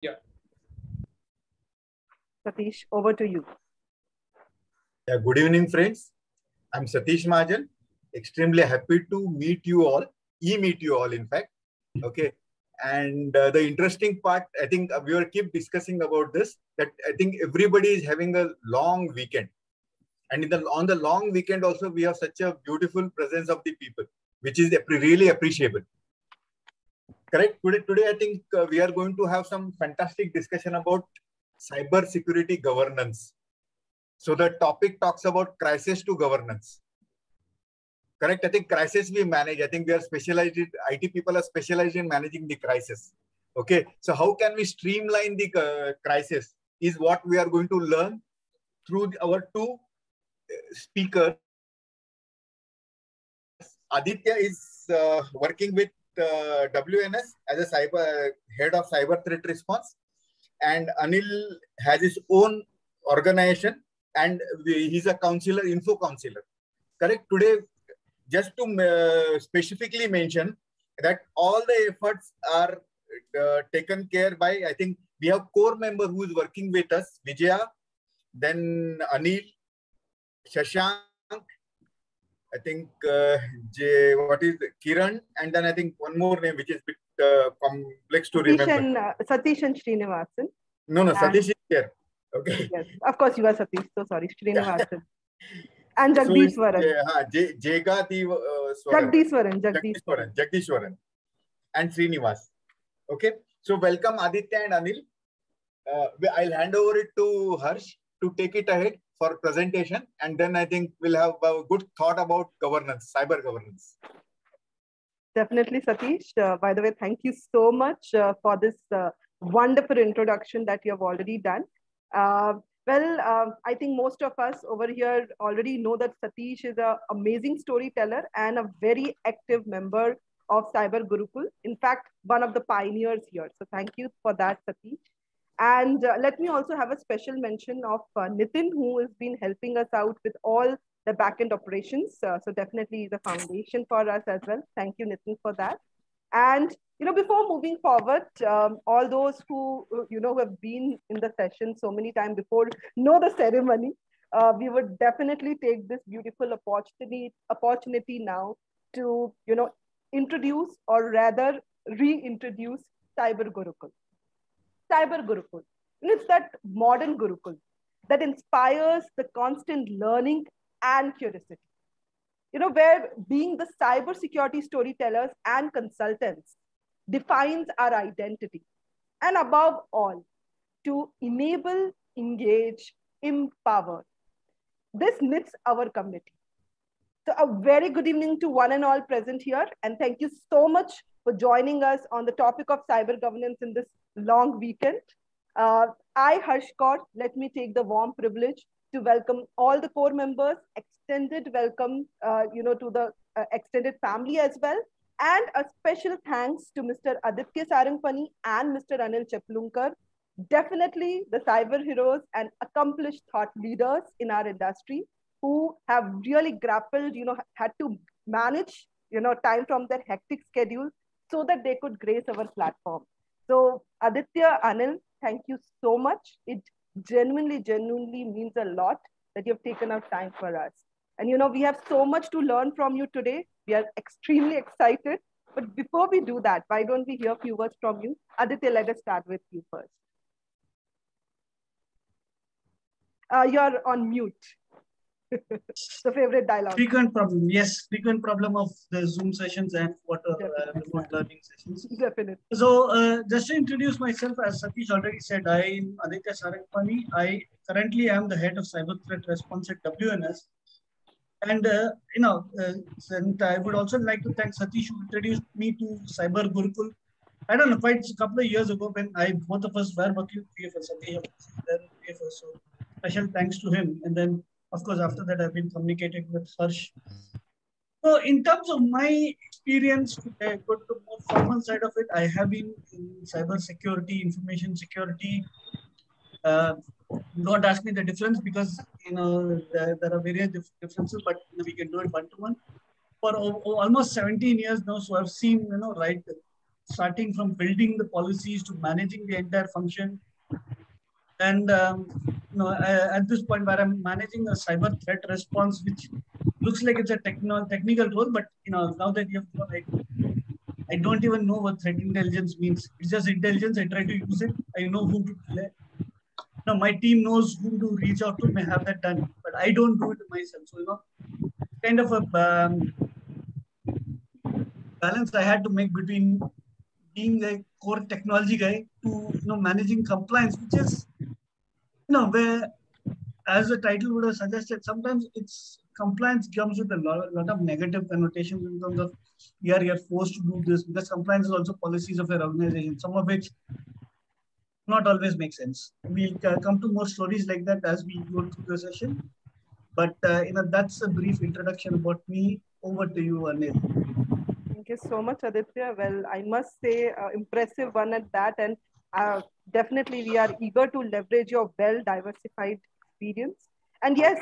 Yeah. Satish, over to you. Yeah, good evening, friends. I'm Satish Mahajan. Extremely happy to meet you all. Meet you all, in fact. Okay. And the interesting part, I think we will keep discussing about this, that I think everybody is having a long weekend. And on the long weekend also, we have such a beautiful presence of the people, which is really appreciable. Correct? Today I think we are going to have some fantastic discussion about cyber security governance. So the topic talks about crisis to governance. Correct? I think crisis we manage. I think we are specialized, IT people are specialized in managing the crisis. Okay. So how can we streamline the crisis is what we are going to learn through our two speakers. Aditya is working with WNS as a head of cyber threat response. And Anil has his own organization and he's a counselor, info counselor. Correct? Today, just to specifically mention that all the efforts are taken care by, I think we have core member who is working with us, Vijaya, then Anil, Shashank, I think what is Kiran, and then I think one more name which is a bit complex to remember. Satish and Srinivasan. No, Satish is here. Okay. Yes, of course you are Satish. So sorry, Srinivasan. And Jagdishwaran. Jagdishwaran. And Srinivas. Okay. So welcome Aditya and Anil. I'll hand over it to Harsh to take it ahead for presentation. And then I think we'll have a good thought about governance, cyber governance. Definitely, Satish. By the way, thank you so much for this wonderful introduction that you have already done. I think most of us over here already know that Satish is an amazing storyteller and a very active member of Cyber Gurukul. In fact, one of the pioneers here. So thank you for that, Satish. And let me also have a special mention of Nitin, who has been helping us out with all the backend operations. So definitely is a foundation for us as well. Thank you, Nitin, for that. And before moving forward, all those who who have been in the session so many times before know the ceremony. We would definitely take this beautiful opportunity now to introduce or rather reintroduce Cyber Gurukul. Cyber Gurukul. It's that modern Gurukul that inspires the constant learning and curiosity. Where being the cybersecurity storytellers and consultants defines our identity. And above all, to enable, engage, empower. This knits our community. So a very good evening to one and all present here. And thank you so much for joining us on the topic of cyber governance in this long weekend. I, Harsh Kaur, let me take the warm privilege to welcome all the core members, extended welcome to the extended family as well. And a special thanks to Mr. Aditya Sarangpani and Mr. Anil Cheplunkar, definitely the cyber heroes and accomplished thought leaders in our industry who have really grappled, had to manage, time from their hectic schedule so that they could grace our platform. So Aditya, Anil, thank you so much. It genuinely means a lot that you've taken out time for us. And we have so much to learn from you today. We are extremely excited. But before we do that, why don't we hear a few words from you? Aditya, let us start with you first. You're on mute. The favorite dialogue. Frequent problem. Yes, frequent problem of the Zoom sessions and remote learning sessions. Definitely. So just to introduce myself, as Satish already said, I am Aditya Sarangpani. I currently am the head of cyber threat response at WNS. And and I would also like to thank Satish who introduced me to Cyber Gurukul. I don't know, quite a couple of years ago when both of us were working with PFS, Satish then PFS. So special thanks to him. And then of course, after that, I've been communicating with Harsh. So in terms of my experience, to go to the more formal side of it, I have been in cyber security, information security. Don't ask me the difference because, there are various differences, but we can do it one-to-one. For almost 17 years now, so I've seen, right, starting from building the policies to managing the entire function. And at this point where I'm managing a cyber threat response, which looks like it's a technical role, but now that you've gone, I don't even know what threat intelligence means. It's just intelligence. I try to use it. I know whom to play. Now my team knows whom to reach out to, may have that done, but I don't do it myself. So kind of a balance I had to make between being a core technology guy to managing compliance, which is where, as the title would have suggested, sometimes it's compliance comes with a lot of negative connotations in terms of you're forced to do this, because compliance is also policies of your organization, some of which not always make sense. We'll come to more stories like that as we go through the session. But that's a brief introduction about me. Over to you, Anil. Thank you so much, Aditya. Well, I must say, impressive one at that. And definitely, we are eager to leverage your well-diversified experience. And yes,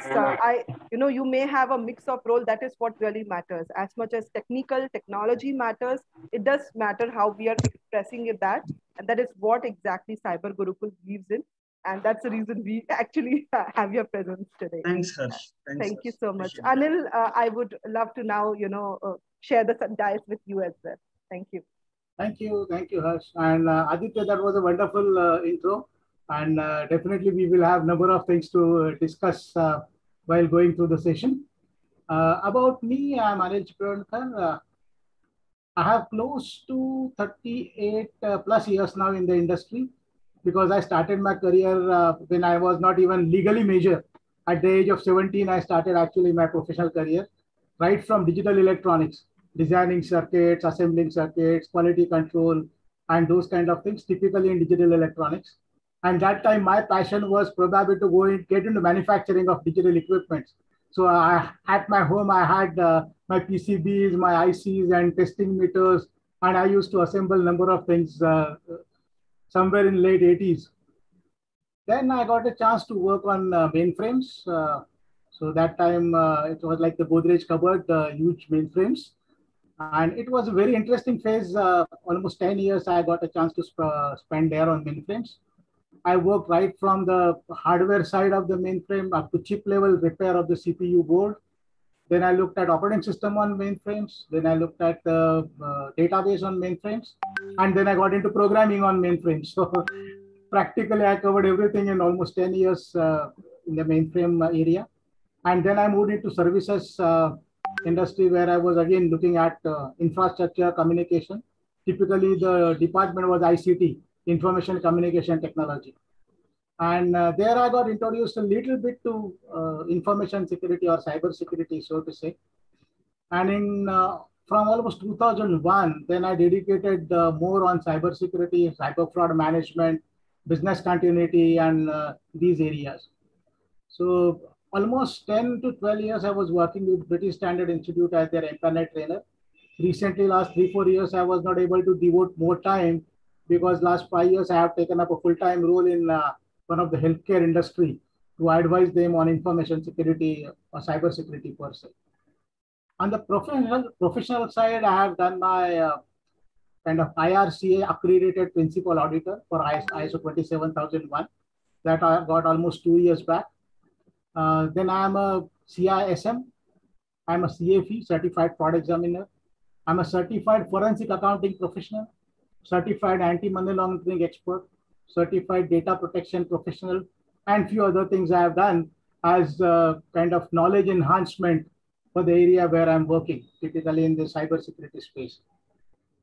you may have a mix of role. That is what really matters. As much as technology matters, it does matter how we are expressing it that. And that is what exactly Cyber Gurukul believes in. And that's the reason we actually have your presence today. Thanks, Harsh. Thank you so much. Anil, I would love to now, share the dice with you as well. Thank you. Thank you, Harsh. And Aditya, that was a wonderful intro. And definitely we will have a number of things to discuss while going through the session. About me, I'm Anil Chiprankar. I have close to 38 plus years now in the industry, because I started my career when I was not even legally major. At the age of 17, I started actually my professional career, right from digital electronics, designing circuits, assembling circuits, quality control, and those kind of things, typically in digital electronics. And that time, my passion was probably to go and get into manufacturing of digital equipment. So at my home, I had my PCBs, my ICs, and testing meters, and I used to assemble a number of things somewhere in late 80s. Then I got a chance to work on mainframes. So that time, it was like the Godrej cupboard, huge mainframes. And it was a very interesting phase. Almost 10 years, I got a chance to spend there on mainframes. I worked right from the hardware side of the mainframe up to chip level repair of the CPU board. Then I looked at operating system on mainframes. Then I looked at the database on mainframes. And then I got into programming on mainframes. So practically, I covered everything in almost 10 years in the mainframe area. And then I moved into services industry, where I was again looking at infrastructure communication. Typically, the department was ICT, Information Communication Technology. And there I got introduced a little bit to information security or cyber security, so to say. And from almost 2001, then I dedicated more on cyber security, cyber fraud management, business continuity, and these areas. So almost 10 to 12 years, I was working with British Standard Institute as their MPanet trainer. Recently, last 3-4 years, I was not able to devote more time, because last 5 years, I have taken up a full-time role in one of the healthcare industry to advise them on information security or cyber security per se. On the professional side, I have done my kind of IRCA accredited principal auditor for ISO 27001 that I got almost 2 years back. Then I'm a CISM. I'm a CFE, Certified Fraud Examiner. I'm a certified forensic accounting professional, certified anti-money laundering expert, certified data protection professional, and few other things I have done as kind of knowledge enhancement for the area where I'm working, typically in the cybersecurity space.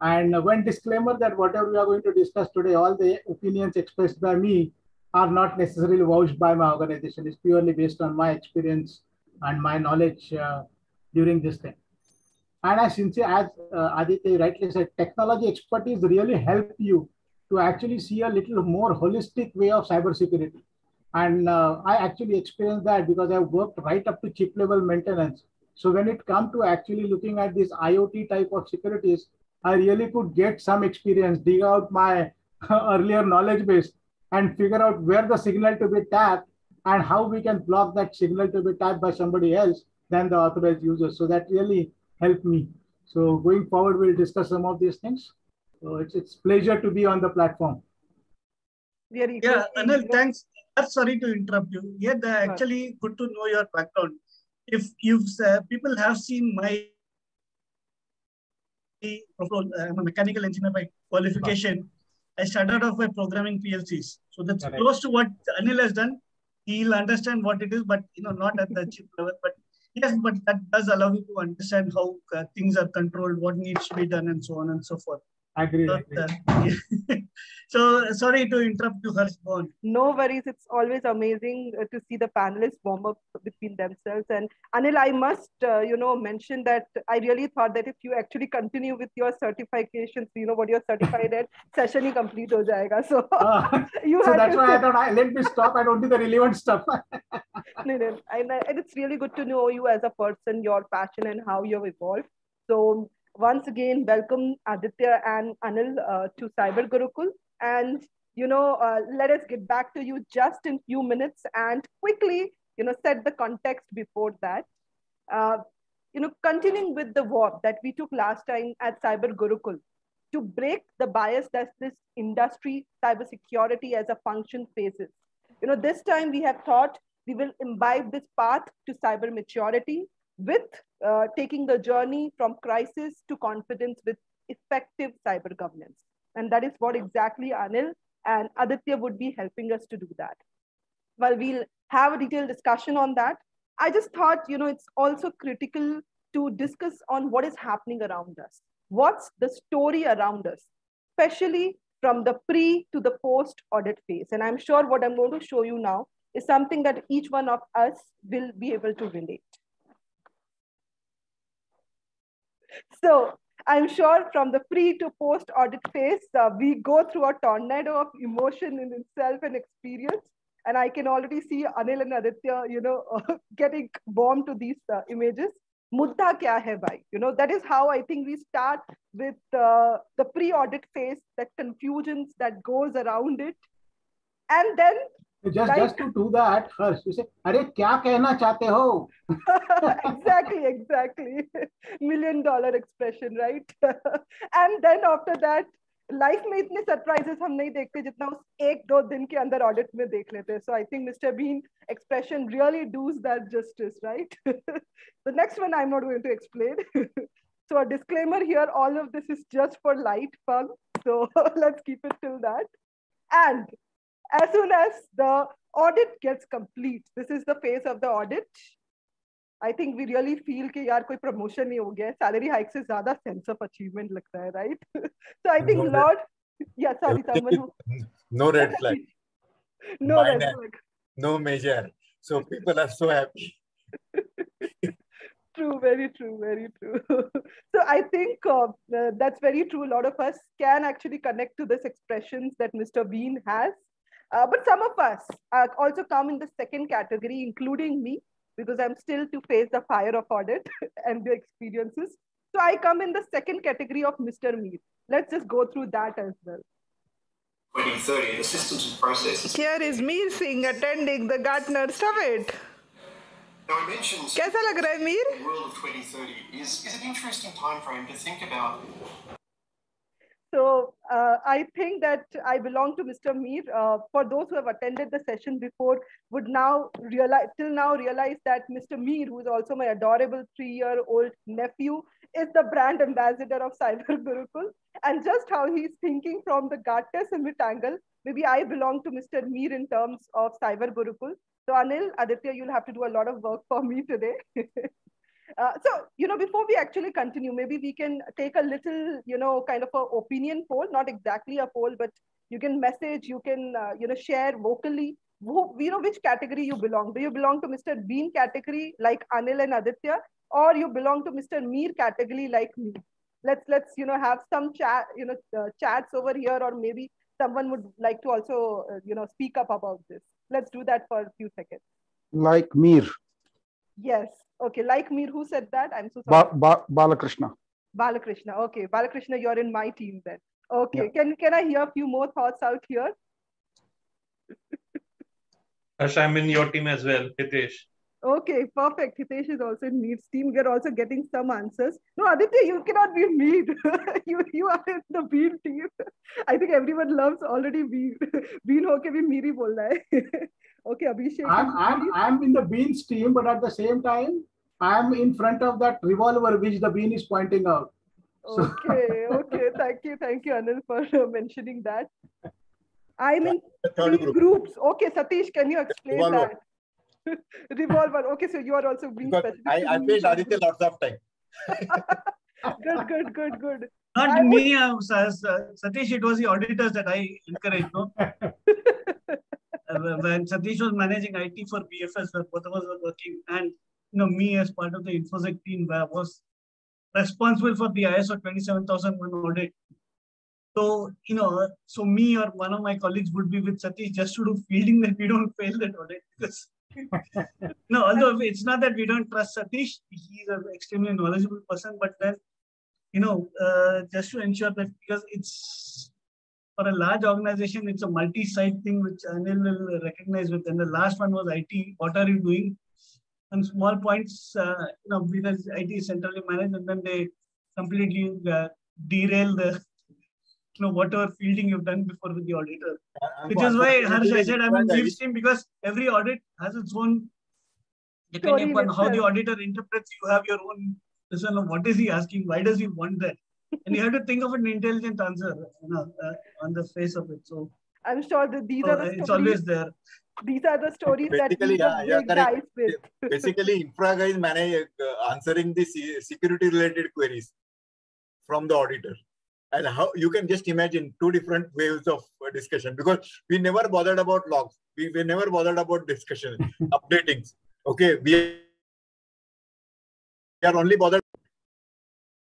And one disclaimer that whatever we are going to discuss today, all the opinions expressed by me are not necessarily vouched by my organization. It's purely based on my experience and my knowledge during this thing. And as Aditya rightly said, technology expertise really help you to actually see a little more holistic way of cybersecurity. And I actually experienced that because I worked right up to chip level maintenance. So when it comes to actually looking at this IoT type of securities, I really could get some experience, dig out my earlier knowledge base and figure out where the signal to be tapped and how we can block that signal to be tapped by somebody else than the authorized user. So that really helped me. So going forward, we'll discuss some of these things. So it's pleasure to be on the platform. We are Yeah, equally, Anil, thanks. Sorry to interrupt you. Yeah, actually good to know your background. If you've people have seen my role, I'm a mechanical engineer by qualification. I started off by programming PLCs. So that's close to what Anil has done. He'll understand what it is, but not at the chip level. But yes, but that does allow you to understand how things are controlled, what needs to be done, and so on and so forth. Agreed. So sorry to interrupt you, Harsh. No worries. It's always amazing to see the panelists warm up between themselves. And Anil, I must, mention that I really thought that if you actually continue with your certifications, what you're certified at, session he complete हो जाएगा. So so that's why I thought, let me stop and only the relevant stuff. No. And it's really good to know you as a person, your passion, and how you've evolved. So once again, welcome Aditya and Anil to Cyber Gurukul. And let us get back to you just in few minutes and quickly, set the context before that. Continuing with the walk that we took last time at Cyber Gurukul to break the bias that this industry, cybersecurity as a function faces. This time we have thought we will imbibe this path to cyber maturity with taking the journey from crisis to confidence with effective cyber governance. And that is what exactly Anil and Aditya would be helping us to do that. Well, we'll have a detailed discussion on that. I just thought, it's also critical to discuss on what is happening around us. What's the story around us, especially from the pre to the post audit phase. And I'm sure what I'm going to show you now is something that each one of us will be able to relate. So I'm sure from the pre to post audit phase, we go through a tornado of emotion in itself and experience. And I can already see Anil and Aditya, getting warm to these images. Mudda kya hai bhai? That is how I think we start with the pre-audit phase, that confusions that goes around it. And then just to do that, first you say, "Arey kya kehna chahte ho?" Exactly. $1 million expression, right? And then after that, life में इतने surprises हम नहीं देखते जितना उस 1-2 दिन के अंदर audit में देख लेते हैं. So I think Mr. Bean expression really does that justice, right? The next one I'm not going to explain. So a disclaimer here, all of this is just for light fun. So let's keep it till that. And as soon as the audit gets complete, this is the phase of the audit. I think we really feel कि यार कोई promotion नहीं हो गया है, salary hike से ज़्यादा sense of achievement लगता है, right? So I think no red flag. No red flag. No major. So people are so happy. True, very true, very true. So I think that's very true. A lot of us can actually connect to this expressions that Mr. Bean has. But some of us also come in the second category, including me, because I'm still to face the fire of audit and the experiences. So I come in the second category of Mr. Mir. Let's just go through that as well. 2030, the systems and processes. Here is Mir Singh attending the Gartner Summit. Now I mentioned कैसा लग रहा है Mir? The world of 2030 is an interesting time frame to think about. So I think that I belong to Mr. Mir. For those who have attended the session before, would now realize that Mr. Mir, who is also my adorable 3-year-old nephew, is the brand ambassador of Cyber Gurukul. And just how he's thinking from the Gartner Summit angle, maybe I belong to Mr. Mir in terms of Cyber Gurukul. So Anil, Aditya, you'll have to do a lot of work for me today. So, before we actually continue, maybe we can take a little, kind of an opinion poll, not exactly a poll, but you can message, you can, share vocally, which category you belong. Do you belong to Mr. Bean category like Anil and Aditya, or you belong to Mr. Mir category like me? Let's have some chat, chats over here, or maybe someone would like to also, speak up about this. Let's do that for a few seconds. Like Mir. Yes. Okay. Like Mir, who said that? I'm so sorry. Balakrishna. Balakrishna. Okay. Balakrishna, you're in my team then. Okay. Yeah. Can I hear a few more thoughts out here? Harsh, I'm in your team as well, Hitesh. Okay, perfect. Hitesh is also in Meet's team. We're also getting some answers. No, Aditya, you cannot be Meet. you are in the Bean team. I think everyone loves already Bean. Bean hoke bhi Meeri bol raha hai. Okay, Abhishek. I'm in the Beans team, but at the same time, I'm in front of that revolver which the Bean is pointing out. So, Okay. Thank you, Anil, for mentioning that. I'm in The third 3 group. groups. Okay, Satish, can you explain Revolver. that? Revolver. Okay, so you are also being Because specific. I faced Aditya lots of time. Good. Not me, Satish, it was the auditors that I encouraged. No? When Satish was managing IT for BFS, where both of us were working, and me as part of the InfoSec team was responsible for the ISO 27001 audit. So, so me or one of my colleagues would be with Satish just to do fielding that we don't fail that audit. Because, although it's not that we don't trust Satish, he's an extremely knowledgeable person, but then, just to ensure that, because it's, for a large organization, it's a multi-site thing, which Anil will recognize with. And the last one was IT. What are you doing? And small points, because IT is centrally managed, and then they completely derail the, whatever fielding you've done before with the auditor. Which is why, Harsh, I said I'm in Meet's team, because every audit has its own, depending upon how the auditor interprets, you have your own, what is he asking? Why does he want that? And you have to think of an intelligent answer, on the face of it. So I'm sure that these are the stories. It's always there. These are the stories that we break the ice with. Basically, infra guys manage answering the security related queries from the auditor. And how you can just imagine 2 different waves of discussion, because we never bothered about logs. We never bothered about discussion, updatings. Okay, we are only bothered.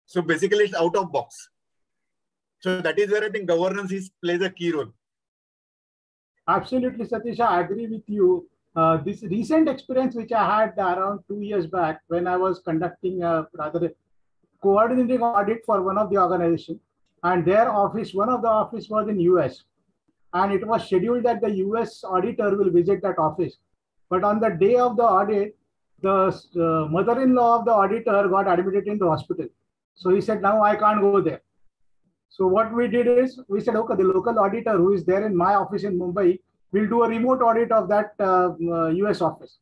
So basically, it's out of box. So that is where I think governance plays a key role. Absolutely, Satish, I agree with you. This recent experience which I had around 2 years back, when I was conducting a rather coordinating audit for one of the organization, and their office, one of the office was in US, and it was scheduled that the US auditor will visit that office. But on the day of the audit, the mother-in-law of the auditor got admitted into hospital. So he said, now I can't go there. So what we did is, we said, okay, the local auditor who is there in my office in Mumbai will do a remote audit of that US office.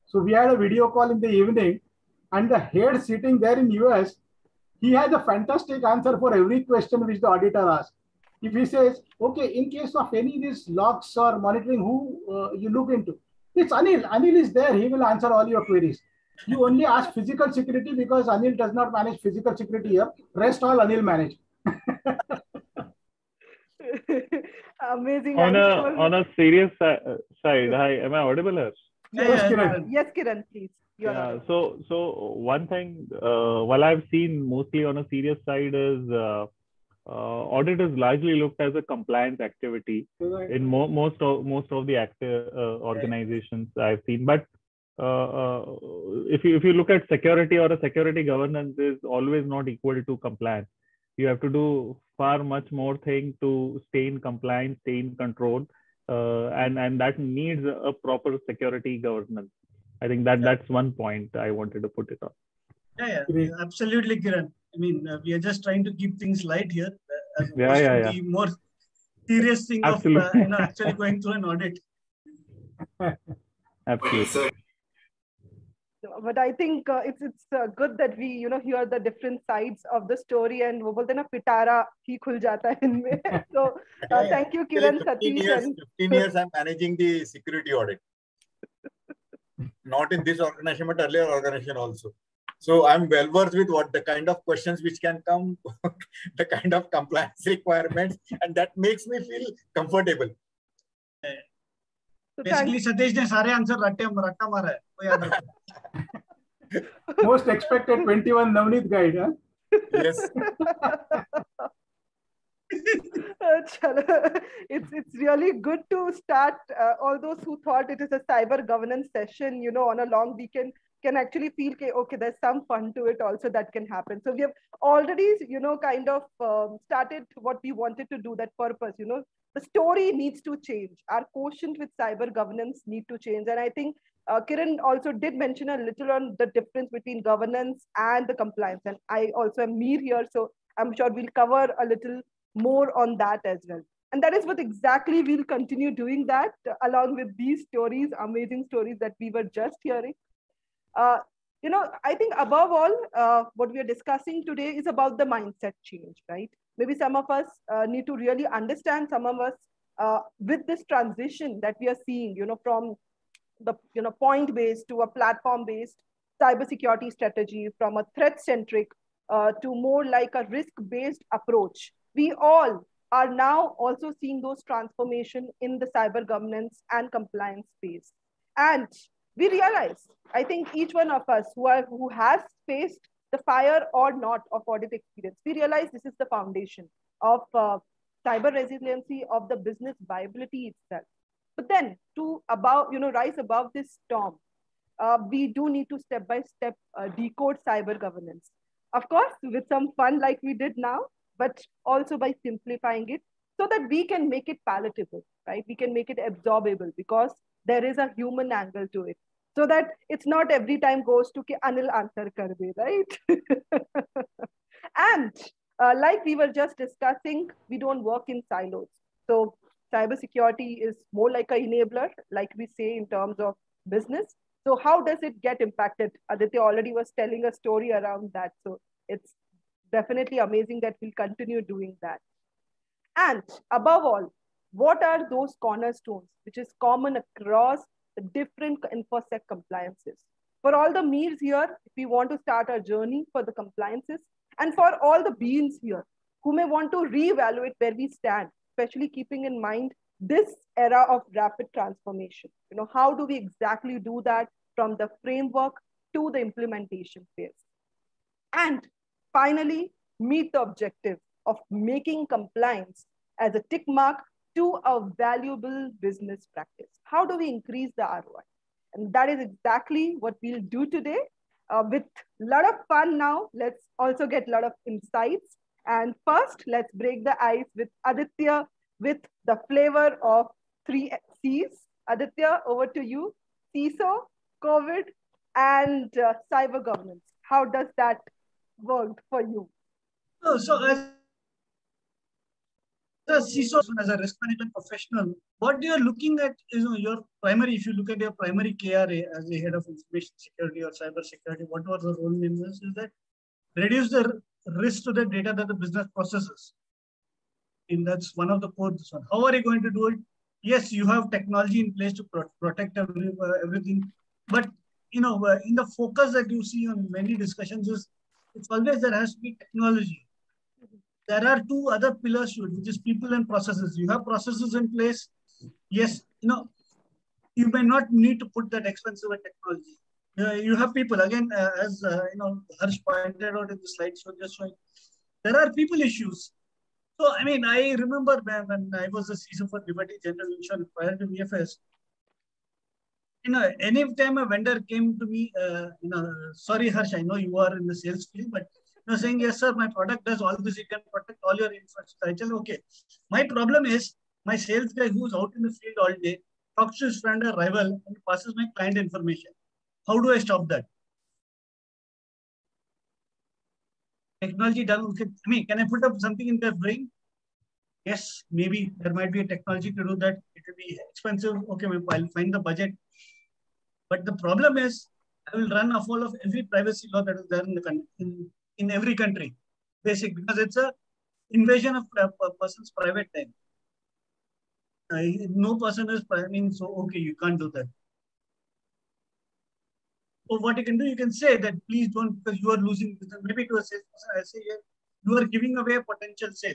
So we had a video call in the evening, and the head sitting there in US, he has a fantastic answer for every question which the auditor asks. If he says, okay, in case of any of these logs or monitoring, who you look into? It's Anil. Anil is there. He will answer all your queries. You only ask physical security because Anil does not manage physical security here. Rest all Anil manage. Amazing. On a serious side, hi, am I audible here? Yes, Kiran. Yes, Kiran, please. Yeah. So one thing, while I've seen mostly on a serious side is audit is largely looked as a compliance activity in most of the active organizations I've seen. But if you look at security, or a security governance is always not equal to compliance. You have to do far much more thing to stay in compliance, stay in control, and that needs a proper security governance. I think that's one point I wanted to put it on. Yeah, absolutely, Kiran. I mean, we are just trying to keep things light here, as opposed to the more serious thing Absolutely. of actually going through an audit. Absolutely. But I think it's good that we hear the different sides of the story, and वो बोलते हैं ना पिटारा ही खुल जाता है इनमें. So thank you, Kiran, Satish. 15 years I'm managing the security audit. Not in this organization, but earlier organization also. So I'm well versed with what the kind of questions which can come, the kind of compliance requirements, and that makes me feel comfortable. Basically, Satish ne sare answer ratta mara hai. वो याद रखो. Most expected 21 Navneet guide, huh? Yes. It's really good to start. All those who thought it is a cyber governance session, on a long weekend, can actually feel, okay, there's some fun to it also that can happen. So we have already, kind of started what we wanted to do, that purpose, the story needs to change. Our quotient with cyber governance need to change. And I think Kiran also did mention a little on the difference between governance and the compliance. And I also am Mir here, so I'm sure we'll cover a little more on that as well. And that is what exactly we'll continue doing that along with these stories, amazing stories that we were just hearing. I think above all, what we are discussing today is about the mindset change, right? Maybe some of us need to really understand, some of us with this transition that we are seeing, from the point-based to a platform-based cybersecurity strategy, from a threat-centric to more like a risk-based approach. We all are now also seeing those transformation in the cyber governance and compliance space. And we realize, I think each one of us who has faced the fire or not of audit experience, we realize this is the foundation of cyber resiliency, of the business viability itself. But then to rise above this storm, we do need to step by step decode cyber governance. Of course, with some fun like we did now, but also by simplifying it so that we can make it palatable, right? We can make it absorbable because there is a human angle to it. So that it's not every time goes to ki Anil answer kar de, right? And like we were just discussing, we don't work in silos. So cybersecurity is more like an enabler, like we say in terms of business. So how does it get impacted? Aditya already was telling a story around that. So it's definitely amazing that we'll continue doing that. And above all, what are those cornerstones which is common across the different InfoSec compliances? For all the Mirs here, if we want to start our journey for the compliances, and for all the beings here who may want to reevaluate where we stand, especially keeping in mind this era of rapid transformation. How do we exactly do that from the framework to the implementation phase? And finally, meet the objective of making compliance as a tick mark to a valuable business practice. How do we increase the ROI? And that is exactly what we'll do today with a lot of fun now. Let's also get a lot of insights. And first, let's break the ice with Aditya with the flavor of 3 C's. Aditya, over to you. CISO, COVID, and cyber governance. How does that work for you? So as a CISO, as a risk management professional, what you're looking at is your primary, if you look at your primary KRA as the head of information security or cyber security, whatever the role name is that reduce the risk to the data that the business processes. And that's one of the core. How are you going to do it? Yes, you have technology in place to protect everything. But, in the focus that you see on many discussions is it's always there has to be technology. There are 2 other pillars to it, which is people and processes. You have processes in place. Yes, you may not need to put that expensive technology. You have people, again, as Harsh pointed out in the slides, so just showing, there are people issues. So, I mean, I remember when I was a CISO for Liberty General Insurance prior to VFS, any time a vendor came to me, sorry, Harsh, I know you are in the sales field, but saying, yes, sir, my product does all this, you can protect all your infrastructure. I tell you, okay, my problem is my sales guy who's out in the field all day, talks to his friend or rival and passes my client information. How do I stop that? Technology done. I mean, can I put up something in their brain? Yes, maybe there might be a technology to do that. It will be expensive. Okay, I'll find the budget. But the problem is, I will run afoul of every privacy law that is there in the country, in every country, basic, because it's a invasion of a person's private time. No person is, so okay, you can't do that. So what you can do, you can say that please don't, because you are losing, maybe to a salesperson, I say, yeah, you are giving away a potential sale,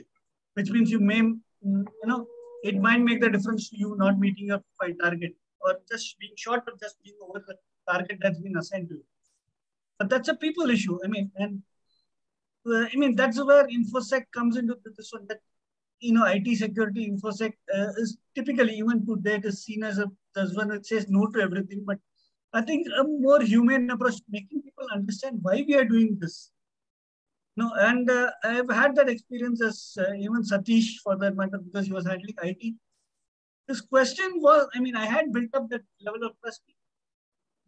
which means you may, it might make the difference to you not meeting your target or just being short or just being over the target that's been assigned to you. But that's a people issue. That's where InfoSec comes into this one. That IT security InfoSec is typically, even to date, is seen as one that says no to everything. But I think a more humane approach, making people understand why we are doing this. No, and I've had that experience as even Satish for that matter, because he was handling IT. This question was, I mean, I had built up that level of trust.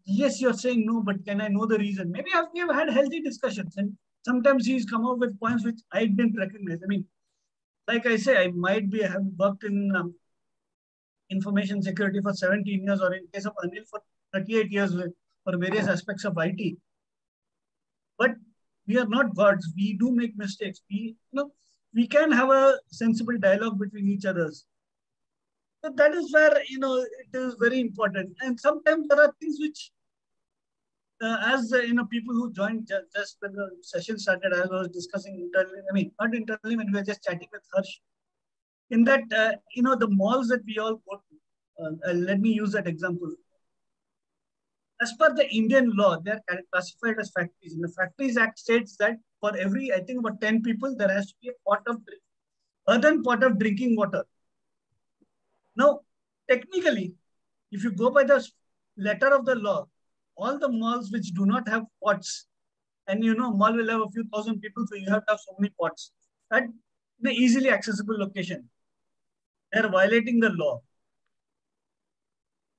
Yes, you're saying no, but can I know the reason? Maybe we have had healthy discussions, and sometimes he's come up with points which I didn't recognize. I mean, like I say, I might be have worked in information security for 17 years, or in case of Anil for 38 years for various aspects of IT. But we are not gods. We do make mistakes. We can have a sensible dialogue between each others. So that is where, it is very important. And sometimes there are things which, as people who joined just when the session started, as I was discussing internally, I mean, not internally, when we were just chatting with Harsh, in that, the malls that we all go to, let me use that example. As per the Indian law, they are classified as factories. And the Factories Act states that for every, I think, about 10 people, there has to be a earthen pot of drinking water. Now, technically, if you go by the letter of the law, all the malls which do not have pots, and mall will have a few thousand people, so you have to have so many pots at the easily accessible location. They are violating the law.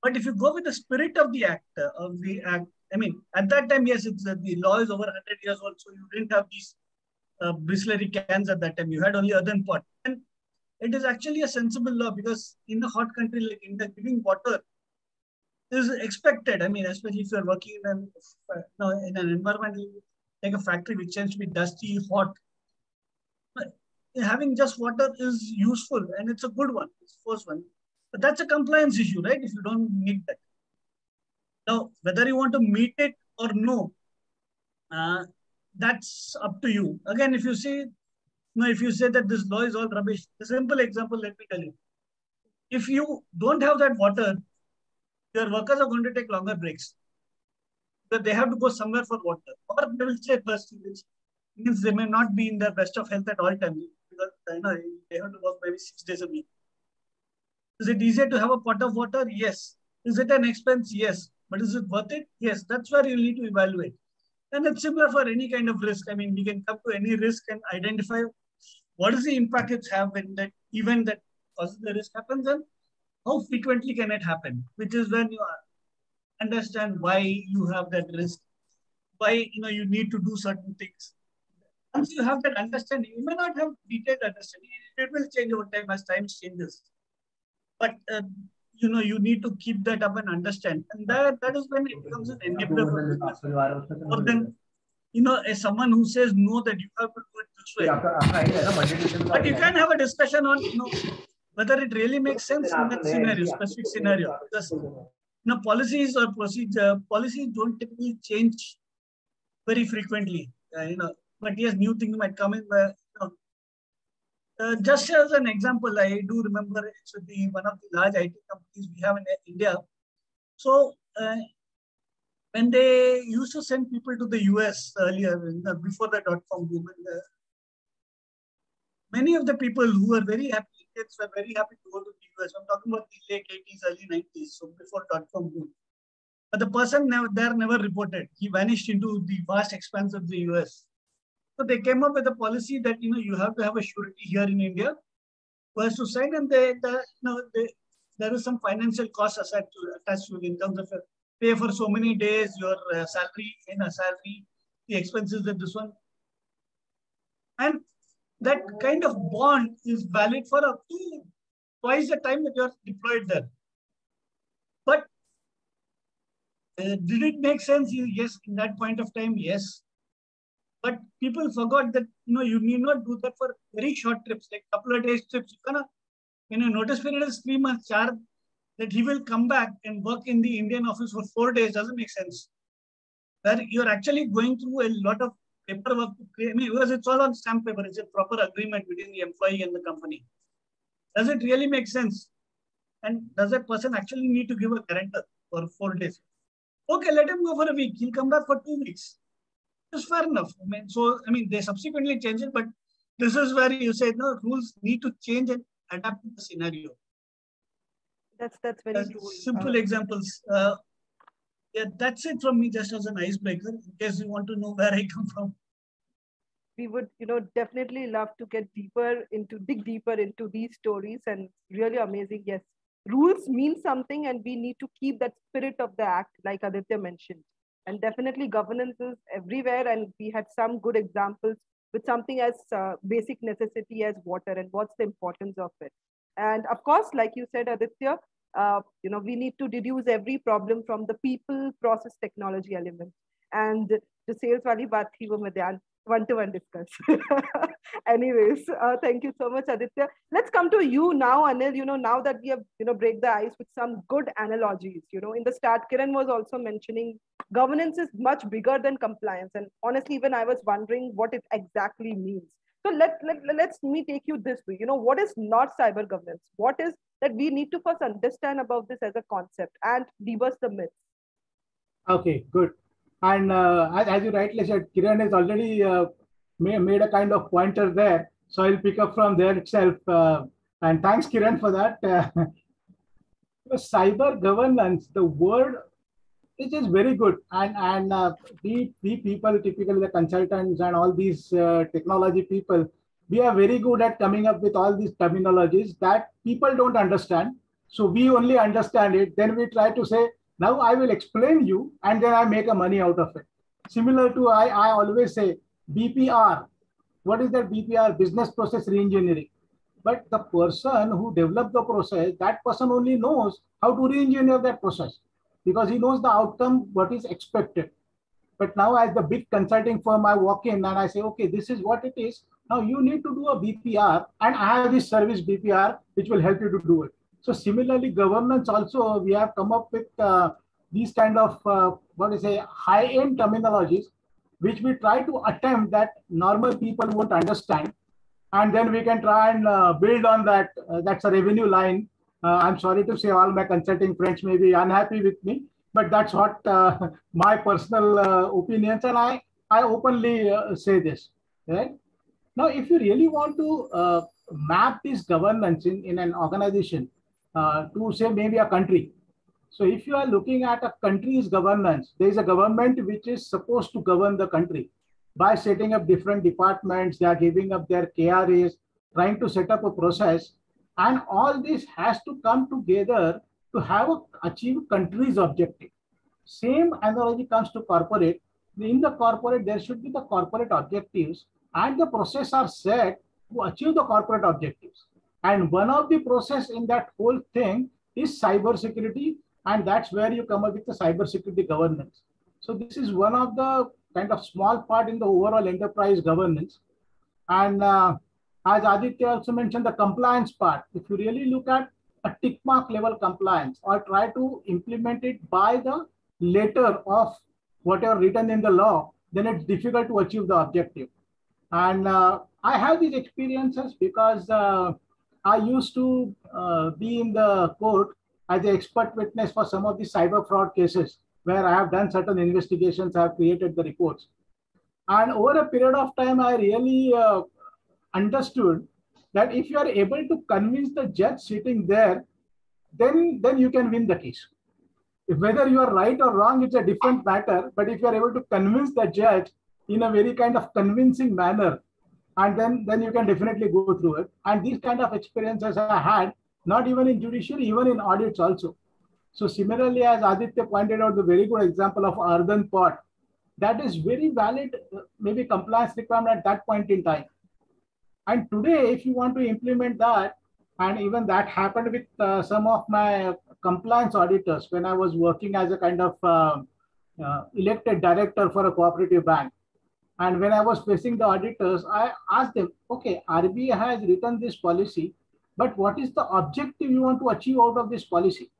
But if you go with the spirit of the act, I mean, at that time, yes, it's the law is over 100 years old, so you didn't have these Bisleri cans at that time. You had only earthen pot. And it is actually a sensible law, because in a hot country like India, giving water is expected. I mean, especially if you're working in an environment like a factory which tends to be dusty, hot. But having just water is useful, and it's a good one. It's the first one. But that's a compliance issue, right? If you don't meet that. Now, whether you want to meet it or no, that's up to you. Again, if you say, if you say that this law is all rubbish, a simple example, let me tell you. If you don't have that water, your workers are going to take longer breaks. But they have to go somewhere for water. Or they will stay thirsty, which means they may not be in their best of health at all times, because they have to work maybe 6 days a week. Is it easier to have a pot of water? Yes. Is it an expense? Yes. But is it worth it? Yes. That's where you need to evaluate. And it's similar for any kind of risk. I mean, we can come to any risk and identify what is the impact it has when that event that causes the risk happens, and how frequently can it happen, which is when you understand why you have that risk, why you need to do certain things. Once you have that understanding, you may not have detailed understanding. It will change over time as time changes. But you need to keep that up and understand, and that is when it becomes an enabler. Or then, as someone who says no, that you have to do it this way. But you can have a discussion on whether it really makes sense in that scenario, specific scenario. Because policies or policies don't typically change very frequently. But yes, new things might come in where. Just as an example, I do remember it's with one of the large IT companies we have in India. So when they used to send people to the US earlier, before the .com boom, many of the people who were very happy, kids were very happy to go to the US. I'm talking about the late 80s, early 90s, so before .com boom. But the person never reported. He vanished into the vast expanse of the US. So they came up with a policy that you have to have a surety here in India first to sign, and there is some financial cost attached to it in terms of pay for so many days, your salary, the expenses of this one, and that kind of bond is valid for up to twice the time that you are deployed there. But did it make sense? Yes, in that point of time, yes. But people forgot that you need not do that for very short trips, like couple of days trips. When a notice period is 3 months, that he will come back and work in the Indian office for 4 days doesn't make sense. That you're actually going through a lot of paperwork to create, because it's all on stamp paper. It's a proper agreement between the employee and the company. Does it really make sense? And does that person actually need to give a guarantor for 4 days? Okay, let him go for a week. He'll come back for 2 weeks. It's fair enough. They subsequently changed it, but this is where you say, no, rules need to change and adapt to the scenario. That's very true. Simple examples. Yeah, that's it from me, just as an icebreaker, in case you want to know where I come from. we would, definitely love to dig deeper into these stories, and really amazing. Yes, rules mean something, and we need to keep that spirit of the act, like Aditya mentioned. And definitely governance is everywhere, and we had some good examples with something as basic necessity as water and what's the importance of it. And of course, like you said, Aditya, we need to deduce every problem from the people, process, technology element. And the sales wali baat thi wo main dhyan one-to-one discuss. Anyways, thank you so much, Aditya. Let's come to you now, Anil. Now that we have, break the ice with some good analogies. In the start, Kiran was also mentioning governance is much bigger than compliance. And honestly, even I was wondering what it exactly means. So let's me take you this way. What is not cyber governance? What is that we need to first understand about this as a concept and debust the myths? Okay, good. And as you rightly said, Kiran has already made a kind of pointer there. So I'll pick up from there itself. And thanks, Kiran, for that. Cyber governance, the word, it is very good. And we people, typically the consultants and all these technology people, we are very good at coming up with all these terminologies that people don't understand. So we only understand it. Then we try to say, now I will explain you, and then I make a money out of it. Similar to, I always say BPR. What is that BPR? Business process reengineering. But the person who developed the process, that person only knows how to re-engineer that process because he knows the outcome, what is expected. But now as the big consulting firm, I walk in and I say, okay, this is what it is. Now you need to do a BPR, and I have this service BPR, which will help you to do it. So similarly, governance also, we have come up with these kind of, high-end terminologies, which we try to attempt that normal people won't understand. And then we can try and build on that. That's a revenue line. I'm sorry to say all my consulting friends may be unhappy with me, but that's what my personal opinions, and I openly say this. Right? Now, if you really want to map this governance in an organization to say maybe a country. So if you are looking at a country's governance, there is a government which is supposed to govern the country by setting up different departments. They are giving up their KRAs, trying to set up a process. And all this has to come together to achieve country's objective. Same analogy comes to corporate. In the corporate, there should be the corporate objectives, and the process are set to achieve the corporate objectives. And one of the process in that whole thing is cyber security, and that's where you come up with the cyber security governance. So this is one of the kind of small part in the overall enterprise governance. And as Aditya also mentioned, the compliance part, if you really look at a tick mark level compliance or try to implement it by the letter of whatever written in the law, then it's difficult to achieve the objective. And I have these experiences because I used to be in the court as an expert witness for some of the cyber fraud cases where I have done certain investigations, I have created the reports. And over a period of time, I really understood that if you are able to convince the judge sitting there, then you can win the case. Whether you are right or wrong, it's a different matter. But if you are able to convince the judge in a very kind of convincing manner, and then you can definitely go through it. And these kind of experiences I had, not even in judiciary, even in audits also. So similarly, as Aditya pointed out, the very good example of earthen pot, that is very valid, maybe compliance requirement at that point in time. And today, if you want to implement that, and even that happened with some of my compliance auditors when I was working as a kind of elected director for a cooperative bank. And when I was facing the auditors, I asked them, okay, RBI has written this policy, but what is the objective you want to achieve out of this policy?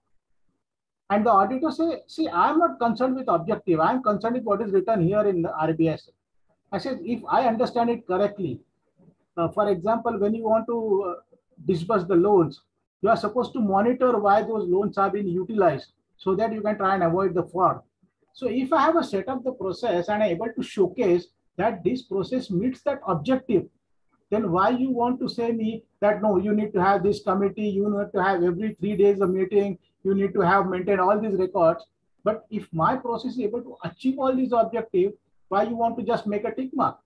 And the auditor say, see, I'm not concerned with objective. I'm concerned with what is written here in the RBI. I said, if I understand it correctly, for example, when you want to disburse the loans, you are supposed to monitor why those loans are being utilized so that you can try and avoid the fraud. So if I have a set up the process and I'm able to showcase that this process meets that objective, then why you want to say me that, no, you need to have this committee, you need to have every 3 days a meeting, you need to have maintain all these records. But if my process is able to achieve all these objectives, why you want to just make a tick mark?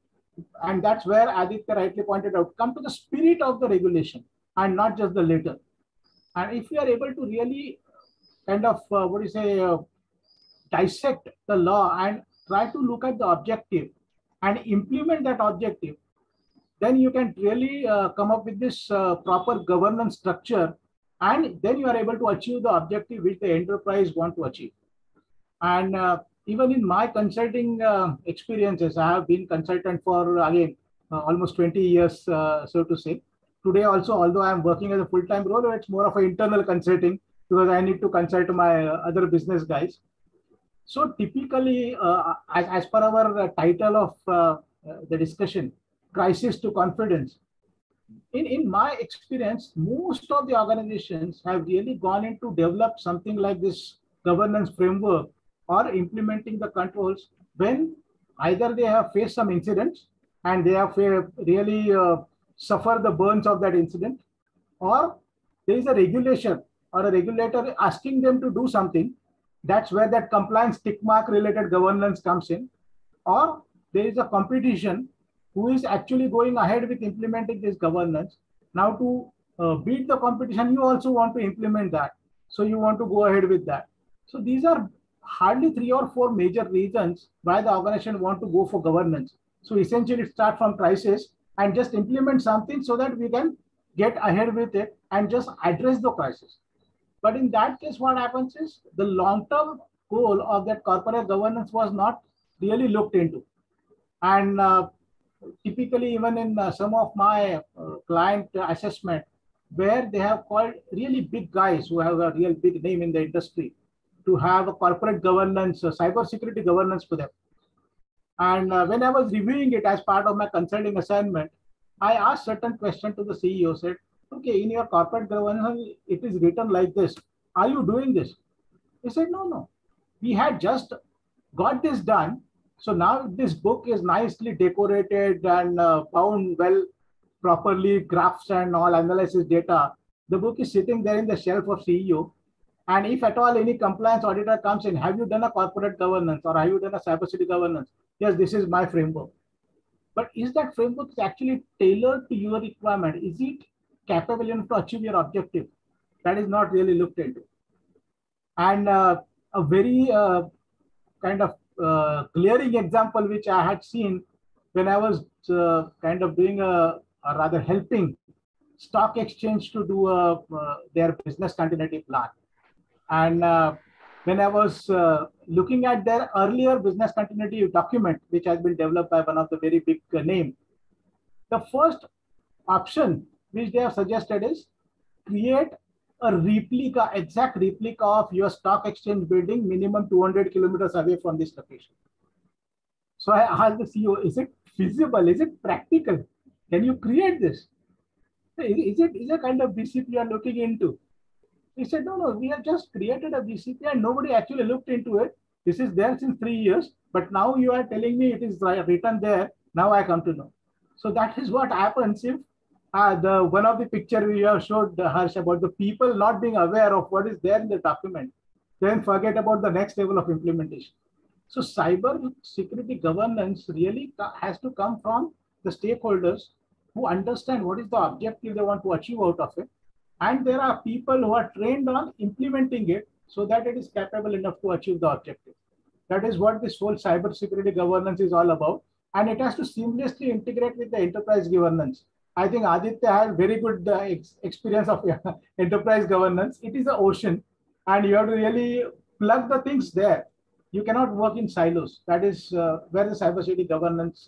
and that's where Aditya rightly pointed out, come to the spirit of the regulation and not just the letter. And if we are able to really kind of, dissect the law and try to look at the objective and implement that objective, then you can really come up with this proper governance structure, and then you are able to achieve the objective which the enterprise want to achieve. And even in my consulting experiences, I have been consultant for, again, almost 20 years, so to say. Today also, although I am working as a full-time role, it's more of an internal consulting because I need to consult my other business guys. So typically, as per our title of the discussion, crisis to confidence, in my experience, most of the organizations have really gone into develop something like this governance framework or implementing the controls when either they have faced some incidents and they have really suffered the burns of that incident, or there is a regulation or a regulator asking them to do something. That's where that compliance tick mark related governance comes in, or there is a competition who is actually going ahead with implementing this governance. Now to beat the competition, you also want to implement that. So you want to go ahead with that. So these are hardly 3 or 4 major reasons why the organization want to go for governance. So essentially start from crisis and just implement something so that we can get ahead with it and just address the crisis. But in that case, what happens is the long-term goal of that corporate governance was not really looked into. And typically, even in some of my client assessment, where they have called really big guys who have a real big name in the industry to have a corporate governance, cyber security governance for them. And when I was reviewing it as part of my consulting assignment, I asked certain question to the CEO, said, okay, in your corporate governance, it is written like this. Are you doing this? He said, no. We had just got this done. So now this book is nicely decorated and bound well, properly, graphs and all analysis data. The book is sitting there in the shelf of CEO. And if at all any compliance auditor comes in, have you done a corporate governance or have you done a cybersecurity governance? Yes, this is my framework. But is that framework actually tailored to your requirement? Is it capable enough to achieve your objective? That is not really looked into. And a very kind of glaring example which I had seen when I was kind of doing or rather helping stock exchange to do their business continuity plan. And when I was looking at their earlier business continuity document, which has been developed by one of the very big name, the first option which they have suggested is create a replica, exact replica of your stock exchange building, minimum 200 kilometers away from this location. So I asked the CEO, is it feasible? Is it practical? Can you create this? Is it a kind of BCP you are looking into? He said, no, we have just created a BCP and nobody actually looked into it. This is there since 3 years, but now you are telling me it is written there. Now I come to know. So that is what happens if one of the picture we have showed Harsh about the people not being aware of what is there in the document, then forget about the next level of implementation. So cyber security governance really has to come from the stakeholders who understand what is the objective they want to achieve out of it. And there are people who are trained on implementing it so that it is capable enough to achieve the objective. That is what this whole cyber security governance is all about. And it has to seamlessly integrate with the enterprise governance. I think Aditya has very good experience of enterprise governance. It is an ocean and you have to really plug the things there. You cannot work in silos. That is where the cybersecurity governance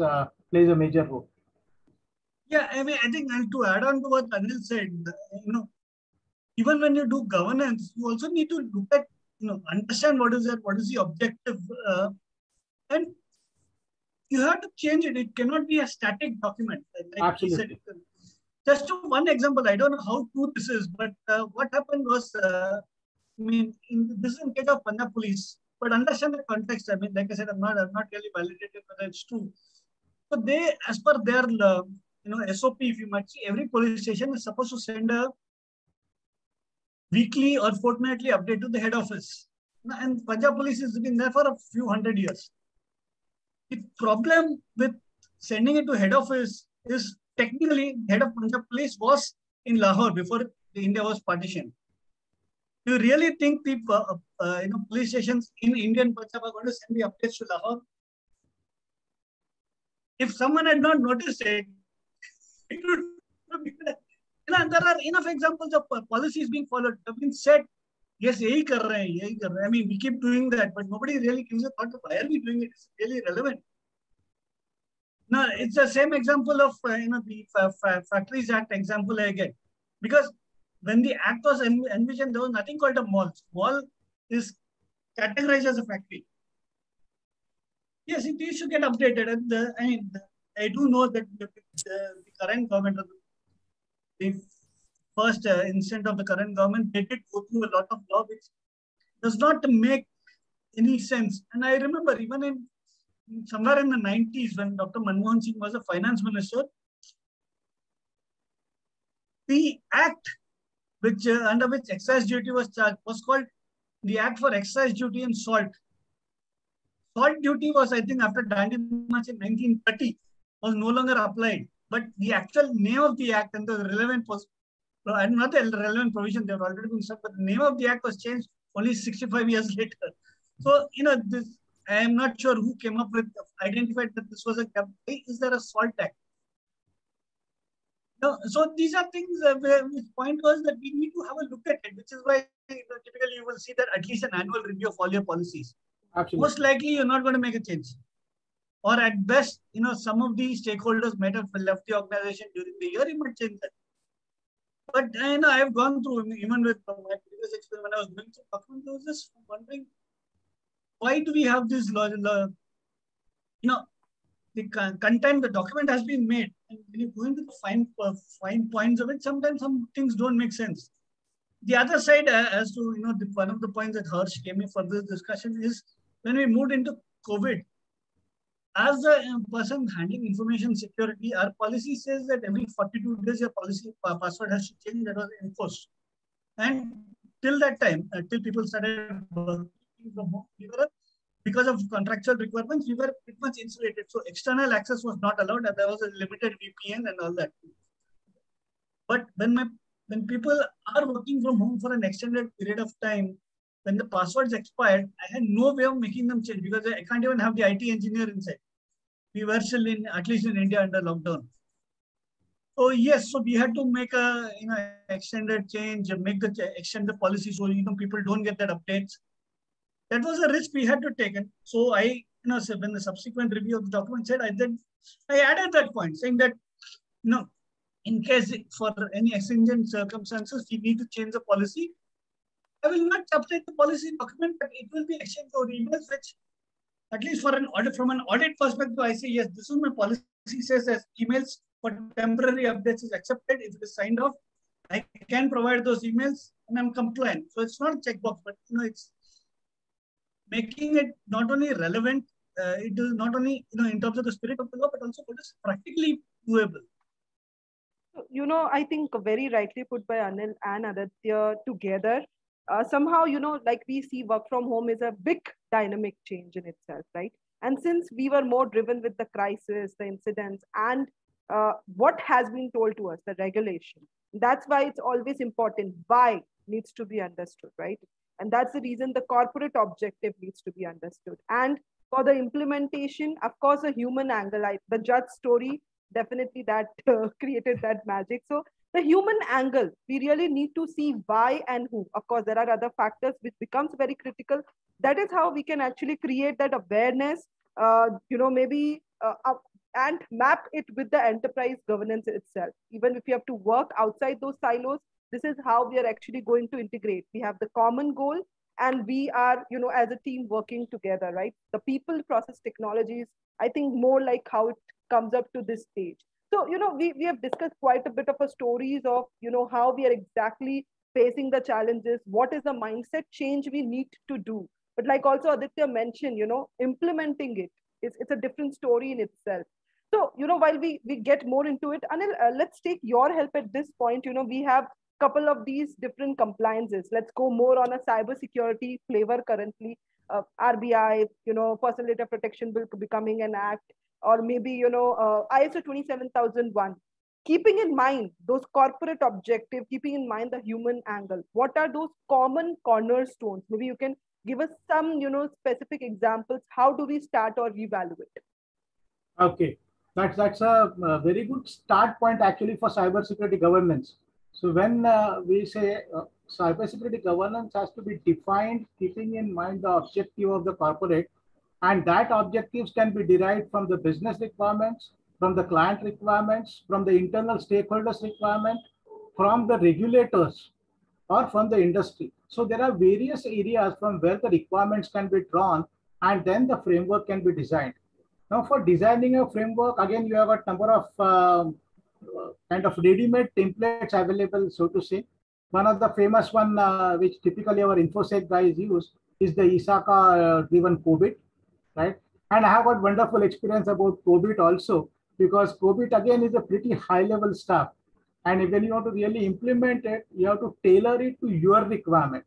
plays a major role. Yeah, I mean, I think to add on to what Anil said, even when you do governance, you also need to look at, understand what is the objective, and you have to change it. It cannot be a static document. Like Absolutely. Said, just to one example, I don't know how true this is, but what happened was, this is in case of Punjab Police, but understand the context. I mean, like I said, I'm not really validated whether it's true. So they, as per their, SOP, if you might see, every police station is supposed to send a weekly or fortnightly update to the head office. And Punjab Police has been there for a few hundred years. The problem with sending it to head office is technically head of Punjab Police was in Lahore before India was partitioned. Do you really think the police stations in Indian Punjab are going to send the updates to Lahore? If someone had not noticed it, it would be there. There are enough examples of policies being followed. Have been said, yes, yahi kar rahe hain, yahi kar rahe hain. I mean, we keep doing that, but nobody really gives a thought of why are we doing it? It's really relevant. No, it's the same example of the Factories Act example again, because when the act was envisioned, there was nothing called a mall. Mall is categorized as a factory. Yes, it used to get updated. And I do know that the current government, the first instant of the current government, they did go through a lot of law which does not make any sense. And I remember even in somewhere in the 90s when Dr. Manmohan Singh was a finance minister, the act which under which excise duty was charged was called the Act for Excise Duty and Salt. Salt duty was, I think, after Dandi March in 1930, was no longer applied. But the actual name of the act and the relevant was, and not the relevant provision, they have already been set, but the name of the act was changed only 65 years later. So, this, I am not sure who came up with, identified that this was is there a salt act? No, so these are things where the point was that we need to have a look at it, which is why typically you will see that at least an annual review of all your policies. Absolutely. Most likely you're not going to make a change. Or at best, some of the stakeholders might have left the organization during the year, you might change that. But I have gone through, even with my previous experience, when I was going through documents, I was just wondering, why do we have this law? The content, the document has been made. And when you go into the fine points of it, sometimes some things don't make sense. The other side, as to, one of the points that Harsh came in for this discussion is when we moved into COVID, as a person handling information security, our policy says that every 42 days your policy password has to change. That was enforced. And till that time, till people started working from home, because of contractual requirements, we were pretty much insulated. So external access was not allowed, and there was a limited VPN and all that. But when people are working from home for an extended period of time, when the passwords expired, I had no way of making them change because I can't even have the IT engineer inside. We were still at least in India, under lockdown. Oh yes, so we had to make a extended change, extend the policy so people don't get that updates. That was a risk we had to take. And so so when the subsequent review of the document said, I added that point saying that in case for any exigent circumstances we need to change the policy, I will not update the policy document, but it will be exchanged over emails, which at least for an audit, from an audit perspective, I say, yes, this is my policy says as emails for temporary updates is accepted. If it is signed off, I can provide those emails and I'm compliant. So it's not a checkbox, but it's making it not only relevant, it is not only in terms of the spirit of the law, but also what is practically doable. I think very rightly put by Anil and Aditya together. Somehow, like we see work from home is a big dynamic change in itself, right? And since we were more driven with the crisis, the incidents, and what has been told to us, the regulation, that's why it's always important. Why needs to be understood, right? And that's the reason the corporate objective needs to be understood. And for the implementation, of course, a human angle, the judge story, definitely that created that magic. So the human angle, we really need to see why and who. Of course, there are other factors which becomes very critical. That is how we can actually create that awareness, maybe and map it with the enterprise governance itself. Even if you have to work outside those silos, this is how we are actually going to integrate. We have the common goal and we are, as a team working together, right? The people, process, technologies, I think more like how it comes up to this stage. So, we have discussed quite a bit of a stories of, how we are exactly facing the challenges, what is the mindset change we need to do. But like also Aditya mentioned, implementing it's a different story in itself. So, while we get more into it, Anil, let's take your help at this point. We have a couple of these different compliances. Let's go more on a cybersecurity flavor currently. RBI, Personal Data Protection Bill becoming an act. or maybe, ISO 27001, keeping in mind those corporate objectives, keeping in mind the human angle, what are those common cornerstones? Maybe you can give us some, specific examples. How do we start or reevaluate? Okay, that's a very good start point actually for cybersecurity governance. So when we say cybersecurity governance has to be defined keeping in mind the objective of the corporate, and that objectives can be derived from the business requirements, from the client requirements, from the internal stakeholders requirement, from the regulators, or from the industry. So there are various areas from where the requirements can be drawn, and then the framework can be designed. Now, for designing a framework, again, you have a number of kind of ready-made templates available, so to say. One of the famous one, which typically our InfoSec guys use, is the ISACA-driven COBIT, right? And I have got wonderful experience about COBIT also, because COBIT again is a pretty high-level stuff. And when you want to really implement it, you have to tailor it to your requirement.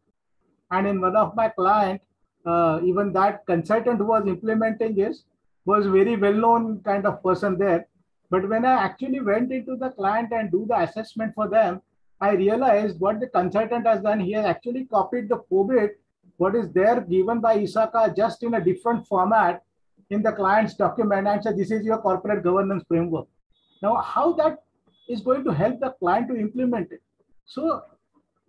And in one of my client, even that consultant who was implementing this was very well-known kind of person there. But when I actually went into the client and do the assessment for them, I realized what the consultant has done. He has actually copied the COBIT, what is there given by ISACA, just in a different format in the client's document, and said, this is your corporate governance framework. Now, how that is going to help the client to implement it? So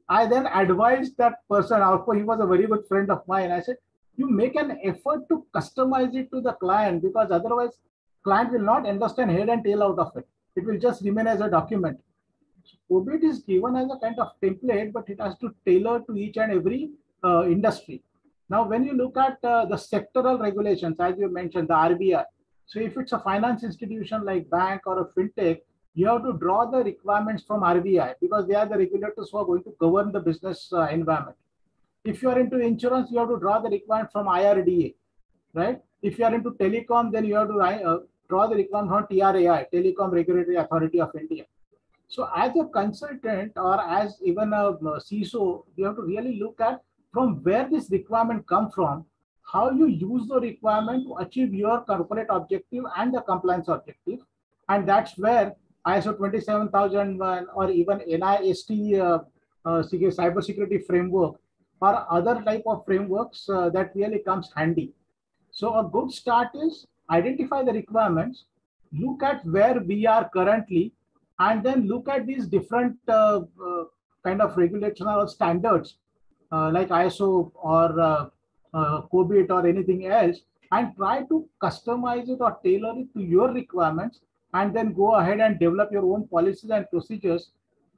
I then advised that person, also he was a very good friend of mine. I said, you make an effort to customize it to the client, because otherwise client will not understand head and tail out of it. It will just remain as a document. So COBIT is given as a kind of template, but it has to tailor to each and every industry. Now, when you look at the sectoral regulations, as you mentioned, the RBI. So if it's a finance institution like bank or a fintech, you have to draw the requirements from RBI, because they are the regulators who are going to govern the business environment. If you are into insurance, you have to draw the requirement from IRDA, right? If you are into telecom, then you have to draw the requirement from TRAI, Telecom Regulatory Authority of India. So as a consultant or as even a CISO, you have to really look at from where this requirement come from, how you use the requirement to achieve your corporate objective and the compliance objective. And that's where ISO 27001 or even NIST cybersecurity framework or other type of frameworks that really comes handy. So a good start is identify the requirements, look at where we are currently, and then look at these different kind of regulational standards like ISO or COBIT or anything else, and try to customize it or tailor it to your requirements, and then go ahead and develop your own policies and procedures,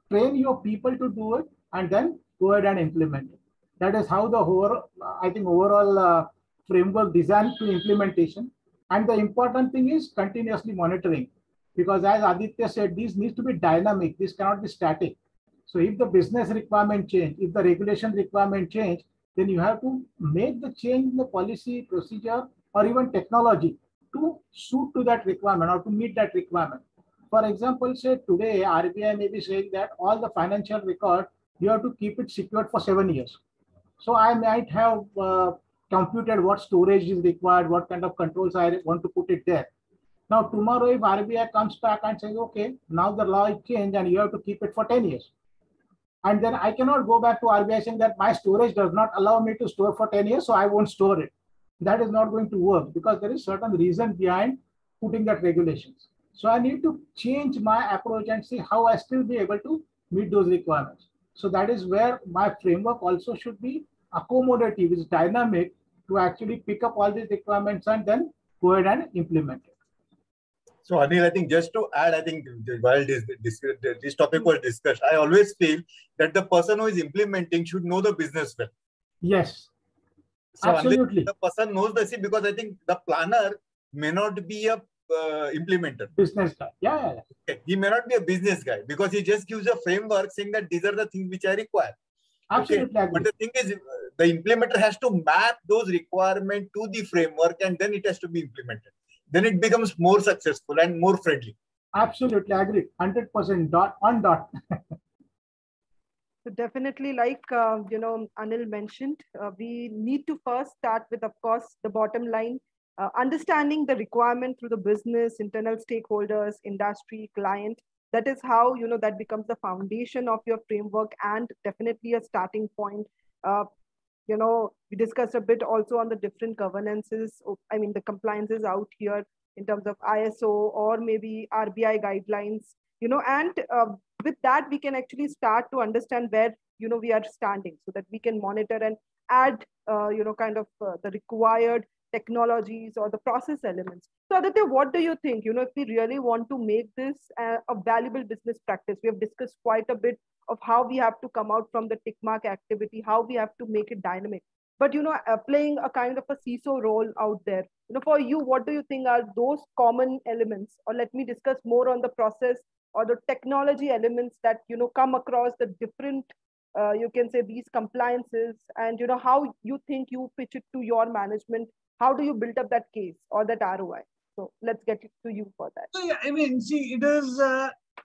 train your people to do it, and then go ahead and implement it. That is how the whole, I think, overall framework design to implementation. And the important thing is continuously monitoring, because as Aditya said, these needs to be dynamic. This cannot be static. So if the business requirement change, if the regulation requirement change, then you have to make the change in the policy, procedure, or even technology to suit to that requirement or to meet that requirement. For example, say today RBI may be saying that all the financial record, you have to keep it secured for 7 years. So I might have computed what storage is required, what kind of controls I want to put it there. Now, tomorrow, if RBI comes back and says, okay, now the law is changed and you have to keep it for 10 years. And then I cannot go back to RBI saying that my storage does not allow me to store for 10 years, so I won't store it. That is not going to work, because there is certain reason behind putting that regulations. So I need to change my approach and see how I still be able to meet those requirements. So that is where my framework also should be accommodative, is dynamic, to actually pick up all these requirements and then go ahead and implement it. So Anil, I think just to add, I think while this topic was discussed, I always feel that the person who is implementing should know the business well. Yes, so absolutely. The person knows the scene, because I think the planner may not be a implementer. Business guy. Yeah. Okay. He may not be a business guy, because he just gives a framework saying that these are the things which I require. Absolutely. Okay. But the thing is, the implementer has to map those requirements to the framework, and then it has to be implemented. Then it becomes more successful and more friendly. Absolutely, I agree. 100% dot on dot. So definitely, like Anil mentioned, we need to first start with, of course, the bottom line. understanding the requirement through the business, internal stakeholders, industry, client. That is how, that becomes the foundation of your framework and definitely a starting point. We discussed a bit also on the different governances, the compliances out here in terms of ISO or maybe RBI guidelines, and with that, we can actually start to understand where, we are standing so that we can monitor and add, the required technologies or the process elements. So Aditya, what do you think? If we really want to make this a valuable business practice, we have discussed quite a bit of how we have to come out from the tick mark activity, how we have to make it dynamic. But, playing a kind of a CISO role out there, for you, what do you think are those common elements? Or let me discuss more on the process or the technology elements that, come across the different, you can say these compliances, and, how you think you pitch it to your management. How do you build up that case or that ROI? So let's get to you for that. So, yeah, see, it is,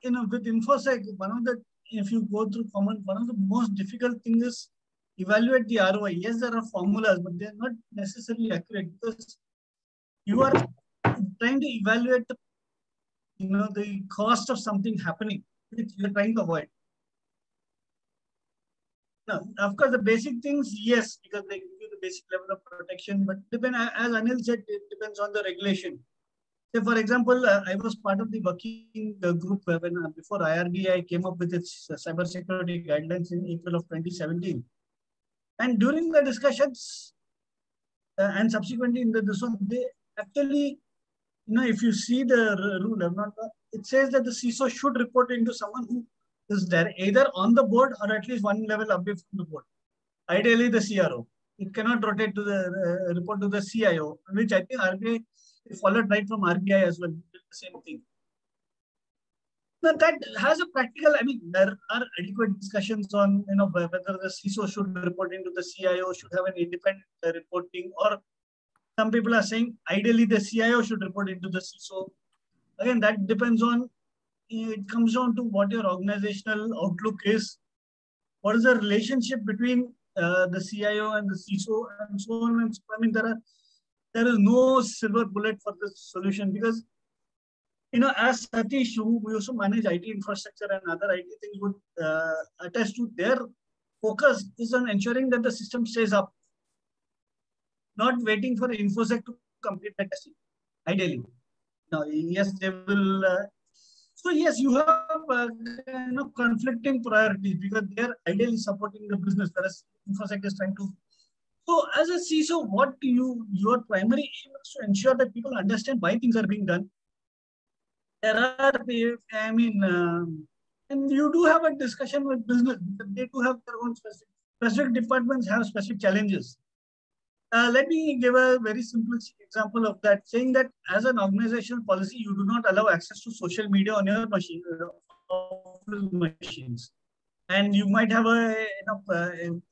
with InfoSec, if you go through common, one of the most difficult things is evaluate the ROI. Yes, there are formulas, but they're not necessarily accurate because you are trying to evaluate the cost of something happening, which you're trying to avoid. Now, of course, the basic things, yes, because they give you the basic level of protection, but as Anil said, it depends on the regulation. So, for example, I was part of the working group when before IRDAI came up with its cybersecurity guidelines in April of 2017. And during the discussions and subsequently in this one, they actually, if you see the rule, it says that the CISO should report into someone who is there either on the board or at least one level above from the board. Ideally, the CRO. It cannot rotate to the report to the CIO, which I think RBI followed right from RBI as well. The same thing. Now that has a practical. There are adequate discussions on whether the CISO should report into the CIO, should have an independent reporting, or some people are saying ideally the CIO should report into the CISO. Again, that depends on. It comes down to what your organizational outlook is. What is the relationship between the CIO and the CISO, and so on and so on. There is no silver bullet for this solution because, as Satish, who we also manage IT infrastructure and other IT things, would attest to, their focus is on ensuring that the system stays up, not waiting for InfoSec to complete the testing, ideally. Now, yes, they will. So yes, you have conflicting priorities because they are ideally supporting the business, whereas InfoSec is trying to. So as a CISO, what your primary aim is to ensure that people understand why things are being done. There are, and you do have a discussion with business because they do have their own specific departments have specific challenges. Let me give a very simplistic example of that, saying that as an organizational policy, you do not allow access to social media on your machine, office machines. And you might have a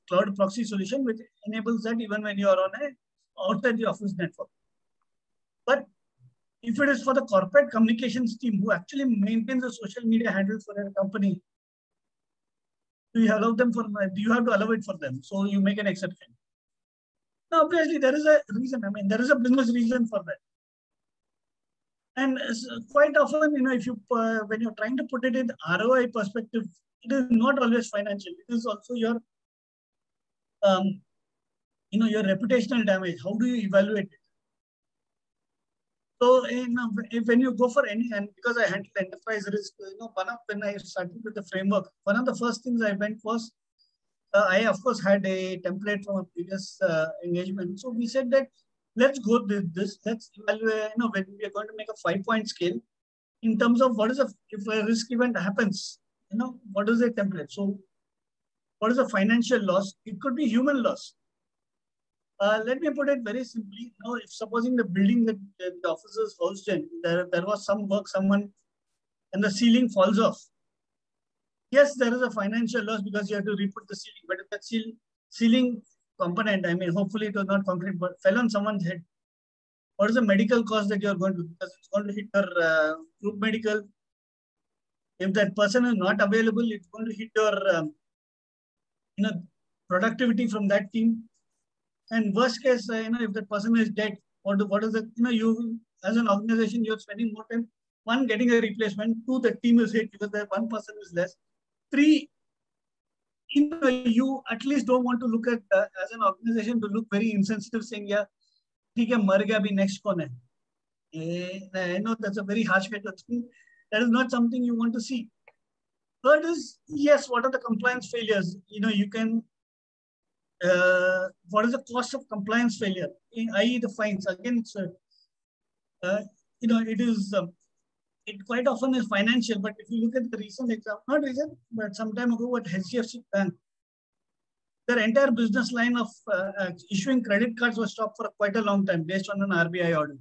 cloud proxy solution which enables that even when you are on outside the office network. But if it is for the corporate communications team who actually maintains the social media handles for a company, do you allow them do you have to allow it for them? So you make an exception. Now, obviously, there is a reason. There is a business reason for that. And quite often, if you when you're trying to put it in ROI perspective, it is not always financial. It is also your, your reputational damage. How do you evaluate it? So, when you go for any, and because I handled enterprise risk, when I started with the framework, one of the first things I went was, I of course had a template from a previous engagement. So we said that let's go with this. Let's evaluate. When we are going to make a 5-point scale in terms of what is if a risk event happens. What is the template? So, what is the financial loss? It could be human loss. Let me put it very simply. If supposing the building that the officers housed in, there was some work, and the ceiling falls off. Yes, there is a financial loss because you have to re-put the ceiling. But if that ceiling component, hopefully it was not concrete, but fell on someone's head, what is the medical cost that you are going to? Because it's going to hit your group medical. If that person is not available, it's going to hit your productivity from that team. And worst case, if that person is dead, What is it? You as an organization, you're spending more time, one, getting a replacement, two, the team is hit because that one person is less. Three, you at least don't want to look at as an organization to look very insensitive, saying, yeah, ठीक है, मर गया, अभी next कौन है? I know that's a very harsh way to think. That is not something you want to see. Third is, yes, what are the compliance failures? You can, what is the cost of compliance failure? I.e. the fines. Again, it's, it is, it quite often is financial, but if you look at the recent example, not recent, but some time ago at HDFC Bank, their entire business line of issuing credit cards was stopped for quite a long time based on an RBI order.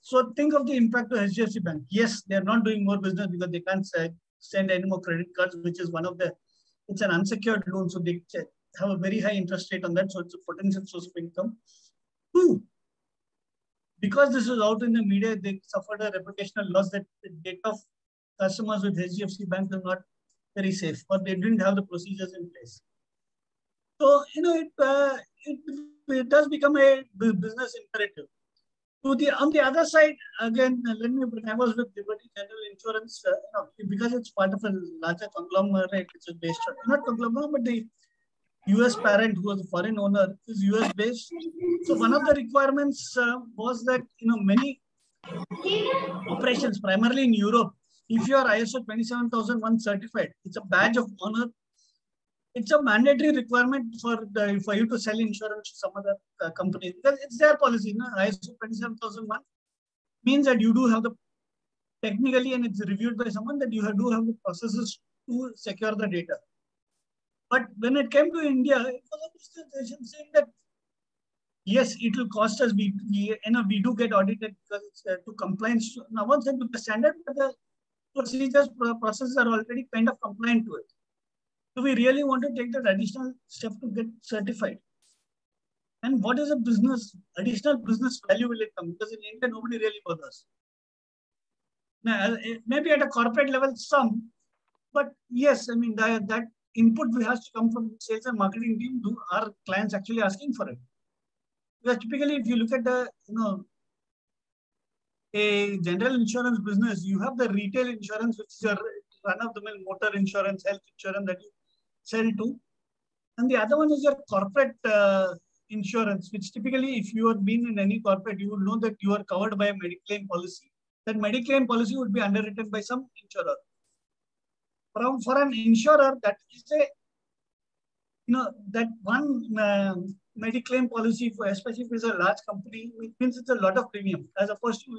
So think of the impact to HDFC Bank. Yes, they are not doing more business because they can't send any more credit cards, which is one of the, it's an unsecured loan. So they have a very high interest rate on that. So it's a potential source of income. Two, because this was out in the media, they suffered a reputational loss that the data of customers with HDFC Bank was not very safe, or they didn't have the procedures in place. So, it does become a business imperative. On the other side, again, let me bring, I was with Liberty General Insurance, because it's part of a larger conglomerate, which is based on, not conglomerate, but the US parent, who was a foreign owner, is US based. So one of the requirements was that, many operations, primarily in Europe, if you are ISO 27001 certified, it's a badge of honor. It's a mandatory requirement for you to sell insurance to some other company, because it's their policy. ISO 27001 means that you do have the, technically, and it's reviewed by someone, that you do have the processes to secure the data. But when it came to India, it was a presentation saying that, yes, it will cost us. We do get audited because it's to compliance. Now, once it's to the standard, but the procedures, processes are already kind of compliant to it. So we really want to take that additional step to get certified. And what is a additional business value will it come? Because in India, nobody really bothers. Now, maybe at a corporate level, some, but yes, that input has to come from sales and marketing team. Do our clients actually asking for it? Because typically, if you look at the, a general insurance business, you have the retail insurance, which is your run-of-the-mill motor insurance, health insurance that you sell to. And the other one is your corporate insurance, which typically, if you have been in any corporate, you will know that you are covered by a Mediclaim policy. That Mediclaim policy would be underwritten by some insurer. For an insurer, that is that one Mediclaim policy, especially if it's a large company, it means it's a lot of premium. As opposed to,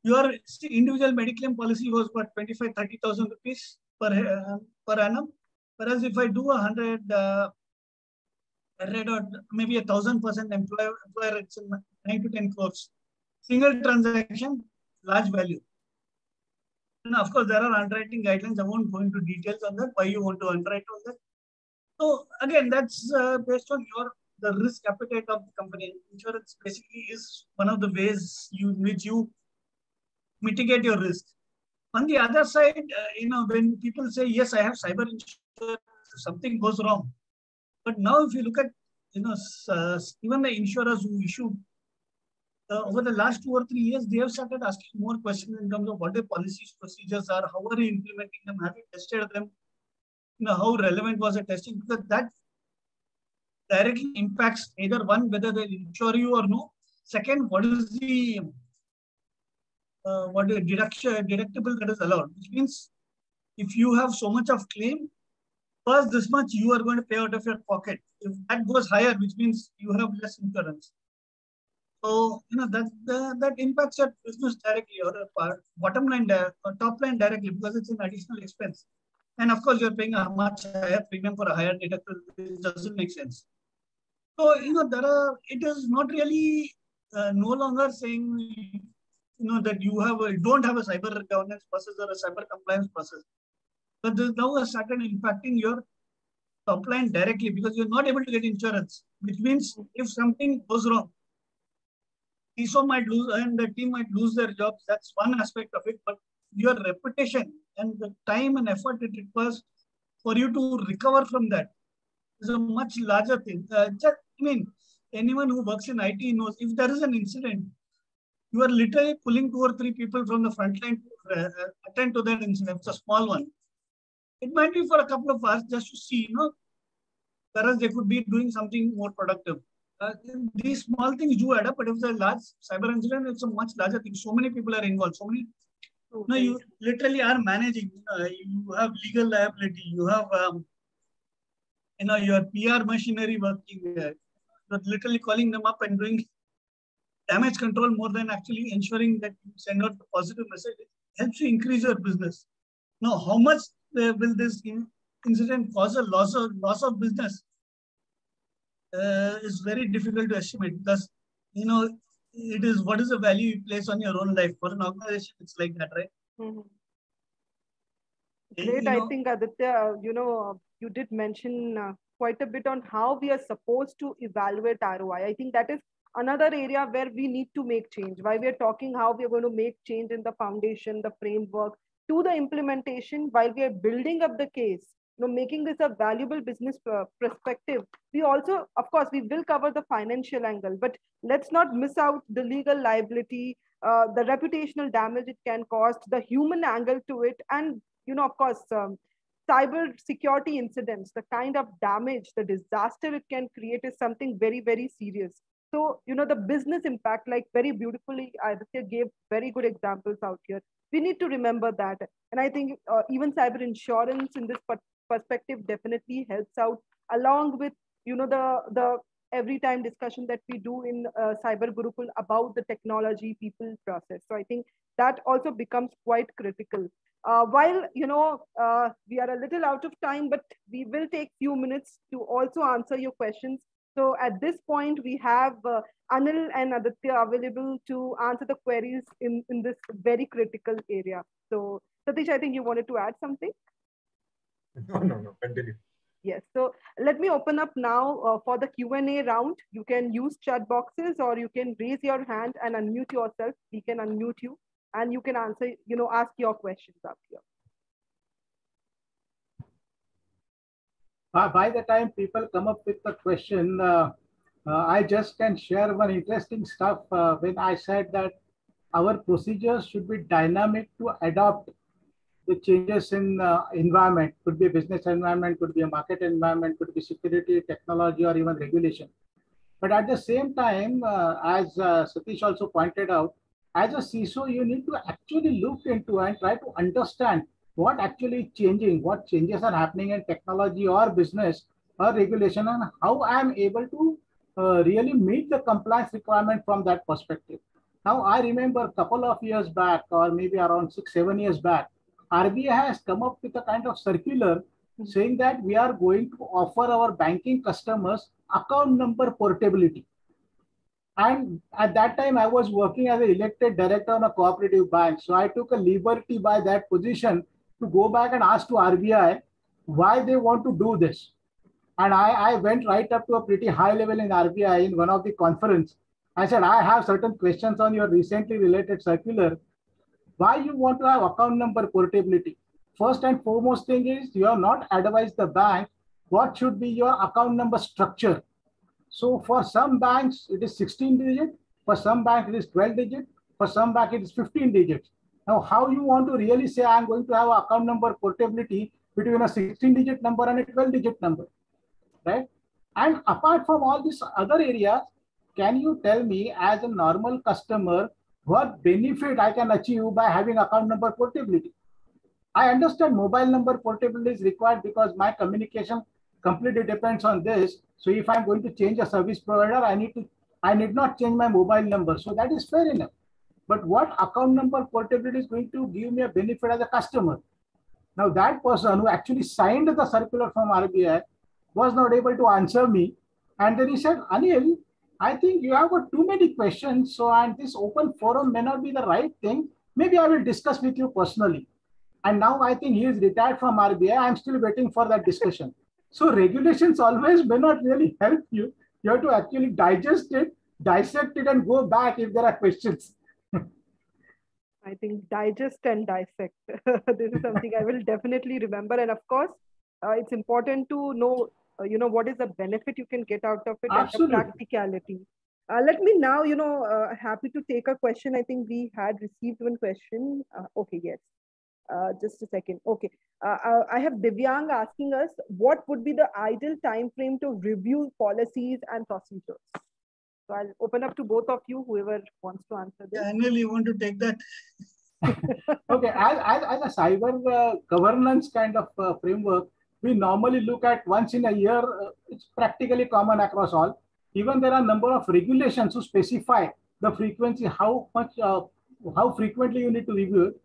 your individual Mediclaim policy was what, 25,000-30,000 rupees per annum. Whereas if I do 100 or maybe 1,000% employer, it's 9 to 10 crores. Single transaction, large value. And of course, there are underwriting guidelines. I won't go into details on that, why you want to underwrite on that. So again, that's based on the risk appetite of the company. Insurance basically is one of the ways which you mitigate your risk. On the other side, when people say, yes, I have cyber insurance, something goes wrong. But now if you look at, even the insurers who issue, over the last 2 or 3 years, they have started asking more questions in terms of what the policies, procedures are, how are you implementing them, have you tested them, how relevant was the testing, because that directly impacts either one, whether they insure you or no. Second, what is the deductible that is allowed, which means if you have so much of claim, first this much you are going to pay out of your pocket. If that goes higher, which means you have less insurance. So, that impacts your business directly, or bottom line, or top line directly, because it's an additional expense. And of course, you're paying a much higher premium for a higher deductible, which doesn't make sense. So, it is not really no longer saying, that you don't have a cyber governance process or a cyber compliance process. But this now has started impacting your top line directly, because you're not able to get insurance, which means if something goes wrong, CISO might lose and the team might lose their jobs. That's one aspect of it. But your reputation and the time and effort it requires for you to recover from that is a much larger thing. anyone who works in IT knows if there is an incident, you are literally pulling 2 or 3 people from the front line to attend to that incident. It's a small one. It might be for a couple of hours just to see, whereas they could be doing something more productive. These small things do add up, but if it's a large cyber incident, it's a much larger thing. So many people are involved. So many. No, you literally are managing. You have legal liability. You have, your PR machinery working. You're literally calling them up and doing damage control more than actually ensuring that you send out the positive message. It helps you increase your business. Now, how much will this incident cause a loss of business? Is very difficult to estimate because, it is what is the value you place on your own life. For an organization, it's like that, right? Mm-hmm. Great. I think, Aditya, you did mention quite a bit on how we are supposed to evaluate ROI. I think that is another area where we need to make change. While we are talking how we are going to make change in the foundation, the framework, to the implementation, while we are building up the case, making this a valuable business perspective, we also, of course, we will cover the financial angle, but let's not miss out the legal liability, the reputational damage it can cost, the human angle to it, and, of course, cyber security incidents, the kind of damage, the disaster it can create is something very, very serious. So, the business impact, like very beautifully, Aditya gave very good examples out here. We need to remember that. And I think even cyber insurance in this perspective definitely helps out, along with, the every time discussion that we do in Cyber Gurukul about the technology, people, process. So I think that also becomes quite critical. While, we are a little out of time, but we will take few minutes to also answer your questions. So at this point, we have Anil and Aditya available to answer the queries in this very critical area. So Satish, I think you wanted to add something? No, continue. Yes, so let me open up now for the Q&A round. You can use chat boxes or you can raise your hand and unmute yourself. We can unmute you and you can answer, ask your questions up here. By the time people come up with the question, I just can share one interesting stuff when I said that our procedures should be dynamic to adopt the changes in environment. Could be a business environment, could be a market environment, could be security, technology, or even regulation. But at the same time, as Satish also pointed out, as a CISO, you need to actually look into and try to understand what actually is changing, what changes are happening in technology or business or regulation, and how I am able to really meet the compliance requirement from that perspective. Now, I remember a couple of years back, or maybe around 6-7 years back, RBI has come up with a kind of circular saying that we are going to offer our banking customers account number portability. And at that time, I was working as an elected director on a cooperative bank. So I took a liberty by that position to go back and ask to RBI why they want to do this. And I went right up to a pretty high level in RBI in one of the conference. I said, I have certain questions on your recently related circular. Why you want to have account number portability? First and foremost thing is you have not advised the bank what should be your account number structure. So for some banks, it is 16 digit. For some bank, it is 12 digit. For some bank, it is 15 digits. Now, how you want to really say I'm going to have account number portability between a 16 digit number and a 12 digit number, right? And apart from all these other areas, can you tell me as a normal customer, what benefit I can achieve by having account number portability? I understand mobile number portability is required because my communication completely depends on this. So if I'm going to change a service provider, I need not change my mobile number. So that is fair enough. But what account number portability is going to give me a benefit as a customer? Now that person who actually signed the circular from RBI was not able to answer me. And then he said, Anil, I think you have got too many questions. So, and this open forum may not be the right thing. Maybe I will discuss with you personally. And now I think he is retired from RBI. I'm still waiting for that discussion. So regulations always may not really help you. You have to actually digest it, dissect it, and go back if there are questions. I think digest and dissect. This is something I will definitely remember. And of course, it's important to know what is the benefit you can get out of it and the Absolutely. practicality. Let me now, happy to take a question. I think we had received one question. Okay, yes. Just a second. Okay. I have Divyang asking us, what would be the ideal time frame to review policies and procedures? So I'll open up to both of you, whoever wants to answer this. Anil, you want to take that? Okay, as a cyber governance kind of framework, we normally look at once in a year. It's practically common across all. Even there are a number of regulations to specify the frequency, how frequently you need to review it.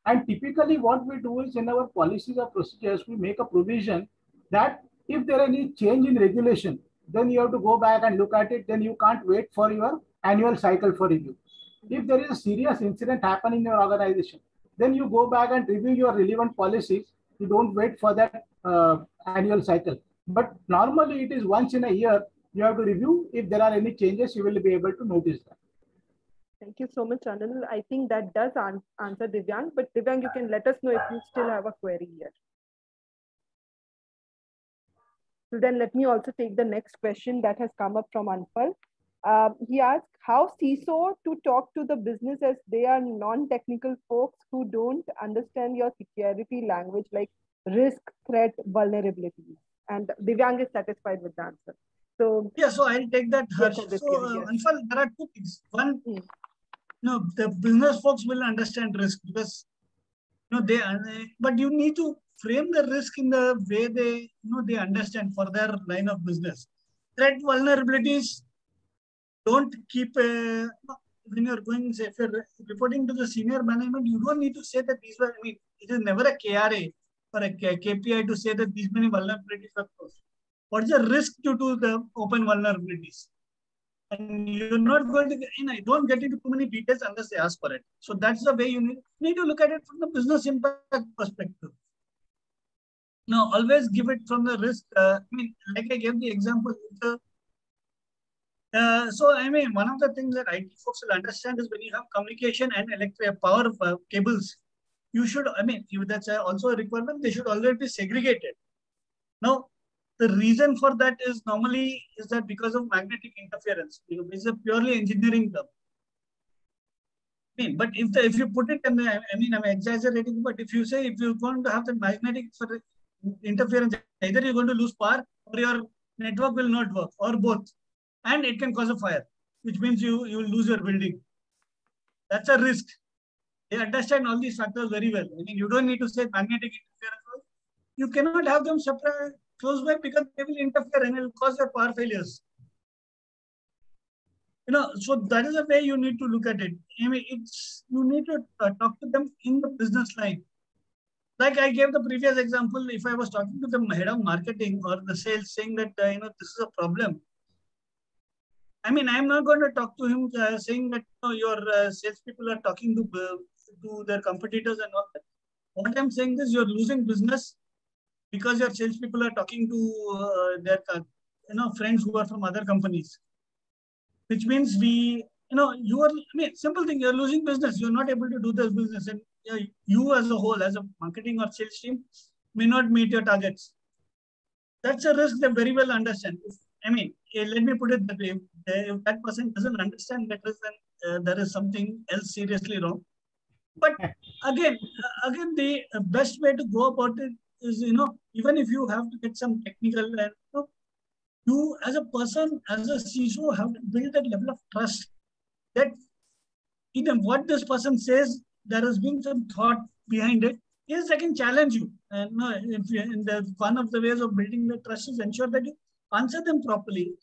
And typically what we do is in our policies or procedures, we make a provision that if there are any change in regulation, then you have to go back and look at it. Then you can't wait for your annual cycle for review. If there is a serious incident happening in your organization, then you go back and review your relevant policies. You don't wait for that annual cycle. But normally it is once in a year you have to review. If there are any changes, you will be able to notice that. Thank you so much, Anil. I think that does answer Divyang, but Divyang, you can let us know if you still have a query here. So then let me also take the next question that has come up from Anfal. He asked, how CISO to talk to the business as they are non-technical folks who don't understand your security language like risk, threat, vulnerabilities? And Divyang is satisfied with the answer. So yeah, so I'll take that, Harsh. Yes, so Anfal, there are two things. One, the business folks will understand risk because but you need to frame the risk in the way they understand for their line of business. Threat vulnerabilities, don't keep when you're going, say, if you're reporting to the senior management, you don't need to say that these were, it is never a KRA or a KPI to say that these many vulnerabilities are closed. What is the risk due to the open vulnerabilities? And you're not going to, don't get into too many details unless they ask for it. So that's the way you need to look at it from the business impact perspective. Now, always give it from the risk. Like I gave the example. One of the things that IT folks will understand is when you have communication and electric power cables, you should, that's also a requirement, they should always be segregated. Now, the reason for that is normally that because of magnetic interference. It's a purely engineering term. But if you put it, I'm exaggerating, but if you say if you're going to have the magnetic interference, either you're going to lose power or your network will not work, or both. And it can cause a fire, which means you will lose your building. That's a risk. They understand all these factors very well. You don't need to say magnetic interference. You cannot have them separate close by because they will interfere and it will cause your power failures. So that is the way you need to look at it. You need to talk to them in the business line. Like I gave the previous example, if I was talking to the head of marketing or the sales saying that, this is a problem. I'm not going to talk to him saying that your salespeople are talking to their competitors and all that. What I'm saying is you're losing business because your salespeople are talking to their friends who are from other companies, which means simple thing, you're losing business. You're not able to do this business, and you as a whole, as a marketing or sales team, may not meet your targets. That's a risk they very well understand. Let me put it that way. If that person doesn't understand that risk, then there is something else seriously wrong. But again, the best way to go about it is, even if you have to get some technical, you as a person, as a CISO, have to build that level of trust that even what this person says, there has been some thought behind it. Yes, I can challenge you. And one of the ways of building the trust is ensure that you answer them properly.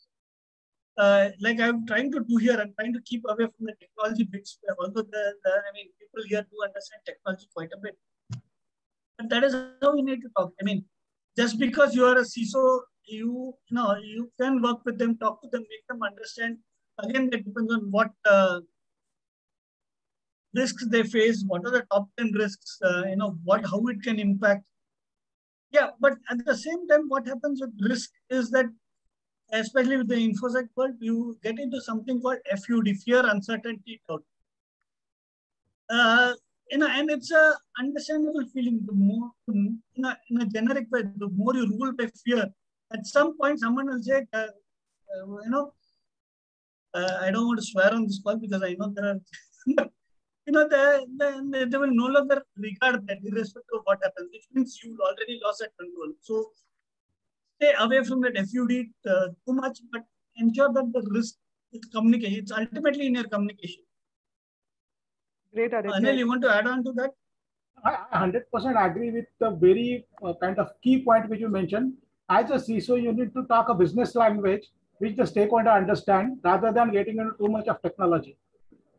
Like I'm trying to do here, I'm trying to keep away from the technology bits. Although people here do understand technology quite a bit. But that is how we need to talk. Just because you are a CISO, you can work with them, talk to them, make them understand. Again, that depends on what risks they face, what are the top 10 risks, how it can impact. Yeah, but at the same time, what happens with risk is that, especially with the InfoSec world, you get into something called FUD, fear, uncertainty, doubt. And it's a understandable feeling. The more, in a generic way, the more you rule by fear, At some point, someone will say, you know, I don't want to swear on this call because I know there are, you know, they will no longer regard that irrespective of what happens, which means you already lost that control. So stay away from that FUD too much, but ensure that the risk is communication. It's ultimately in your communication. Great, Aditya. Anil, you want to add on to that? I 100% agree with the very kind of key point which you mentioned. As a CISO, you need to talk a business language which the stakeholder understand rather than getting into too much of technology.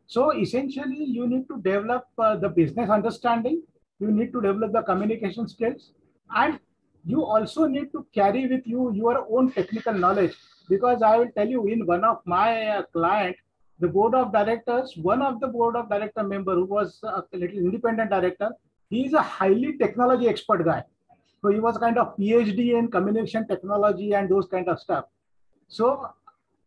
So essentially, you need to develop the business understanding. You need to develop the communication skills, and you also need to carry with you your own technical knowledge. Because I will tell you, in one of my client, the board of directors, one of the board of director member who was a little independent director, he is a highly technology expert guy. So he was kind of PhD in communication technology and those kind of stuff. So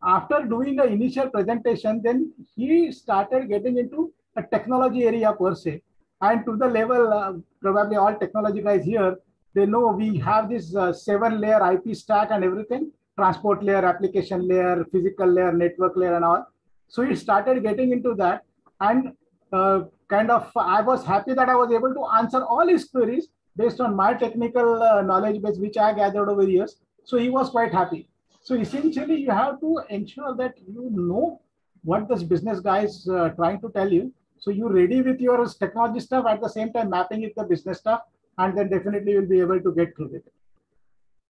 after doing the initial presentation, then he started getting into a technology area per se. And to the level, probably all technology guys here, they know we have this 7-layer IP stack and everything, transport layer, application layer, physical layer, network layer and all. So he started getting into that. And I was happy that I was able to answer all his queries based on my technical knowledge base, which I gathered over years. So he was quite happy. So essentially, you have to ensure that you know what this business guy is trying to tell you. So you're ready with your technology stuff, at the same time mapping it the business stuff, and then definitely you'll be able to get through it.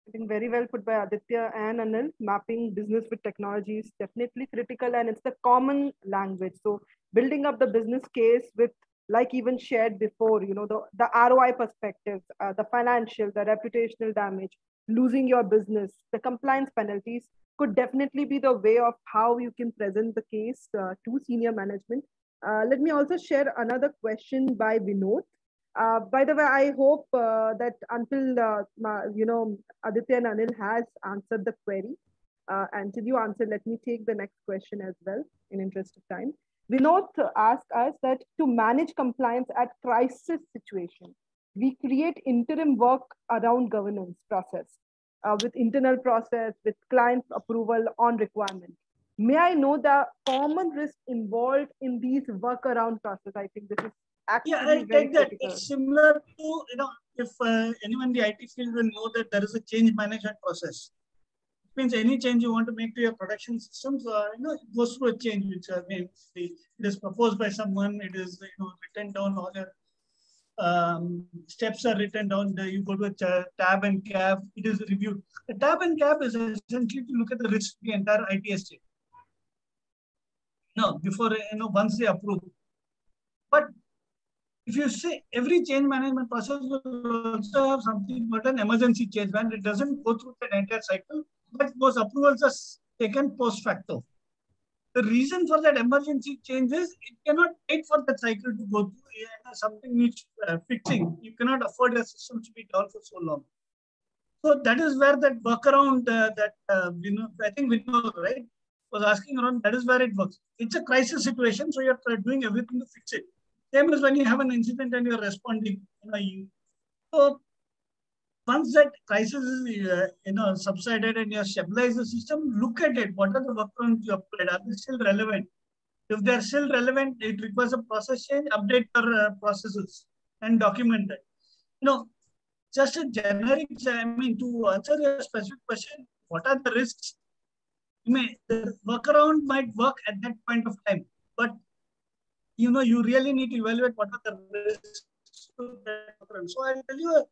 I think very well put by Aditya and Anil. Mapping business with technology is definitely critical, and it's the common language. So building up the business case with, like even shared before, you know, the ROI perspectives, the financial, the reputational damage, losing your business, the compliance penalties could definitely be the way of how you can present the case to senior management. Let me also share another question by Vinod. By the way, I hope that until, you know, Aditya and Anil has answered the query. Until you answer, let me take the next question as well in interest of time. Vinod asked us that to manage compliance at crisis situation, we create interim work around governance process with internal process, with client approval on requirement. May I know the common risk involved in these workaround process? I think this is actually I'll take that. Critical. It's similar to, you know, if anyone in the IT field will know that there is a change management process. It means any change you want to make to your production systems, you know, it goes through a change, which means it is proposed by someone, it is, you know, written down, all your steps are written down, you go to a tab and cap, it is reviewed. The tab and cap is essentially to look at the risk of the entire IT estate. No, before, you know, once they approve. But if you say every change management process will also have something but an emergency change, when it doesn't go through the entire cycle, but those approvals are taken post facto. The reason for that emergency change is it cannot wait for that cycle to go through. Something needs fixing. You cannot afford your system to be down for so long. So that is where that workaround you know, I think we know, right, was asking around, that is where it works. It's a crisis situation, so you're doing everything to fix it. Same as when you have an incident and you're responding. You know, so once that crisis is you know, subsided and you have stabilized the system, look at it. What are the workarounds you applied? Are they still relevant? If they're still relevant, it requires a process change. Update your processes and document it. You know, just a generic. I mean, to answer your specific question, what are the risks? The workaround might work at that point of time, but you know, you really need to evaluate what are the risks. So I'll tell you,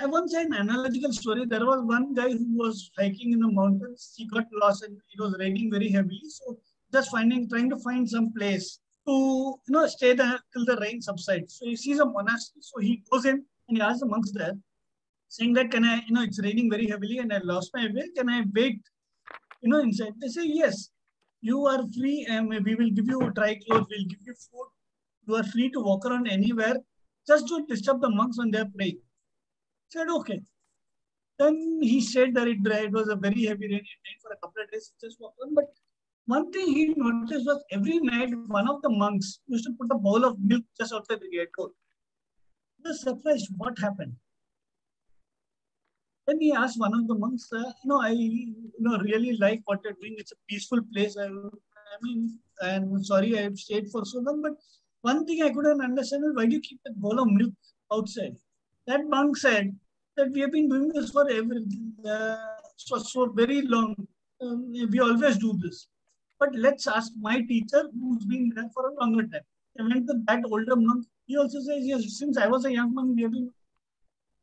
I once had an analogical story. There was one guy who was hiking in the mountains. He got lost and it was raining very heavily. So just trying to find some place to, you know, stay there till the rain subsides. So he sees a monastery. So he goes in and he asks the monks there, saying that, can I, you know, it's raining very heavily and I lost my way. Can I wait, you know, inside? They say, yes, you are free and we will give you dry clothes, we'll give you food. You are free to walk around anywhere. Just don't disturb the monks when they're praying. He said, okay. Then he said that it was a very heavy rain. It rained for a couple of days. Just walked on. But one thing he noticed was every night, one of the monks used to put a bowl of milk just outside the gate door. He was surprised what happened. Then he asked one of the monks, I really like what you're doing. It's a peaceful place. I mean, I'm sorry I've stayed for so long, but one thing I couldn't understand is why do you keep that bowl of milk outside? That monk said that we have been doing this for very long. We always do this. But let's ask my teacher who's been there for a longer time. I went to that older monk. He also says, yes, since I was a young monk, we have been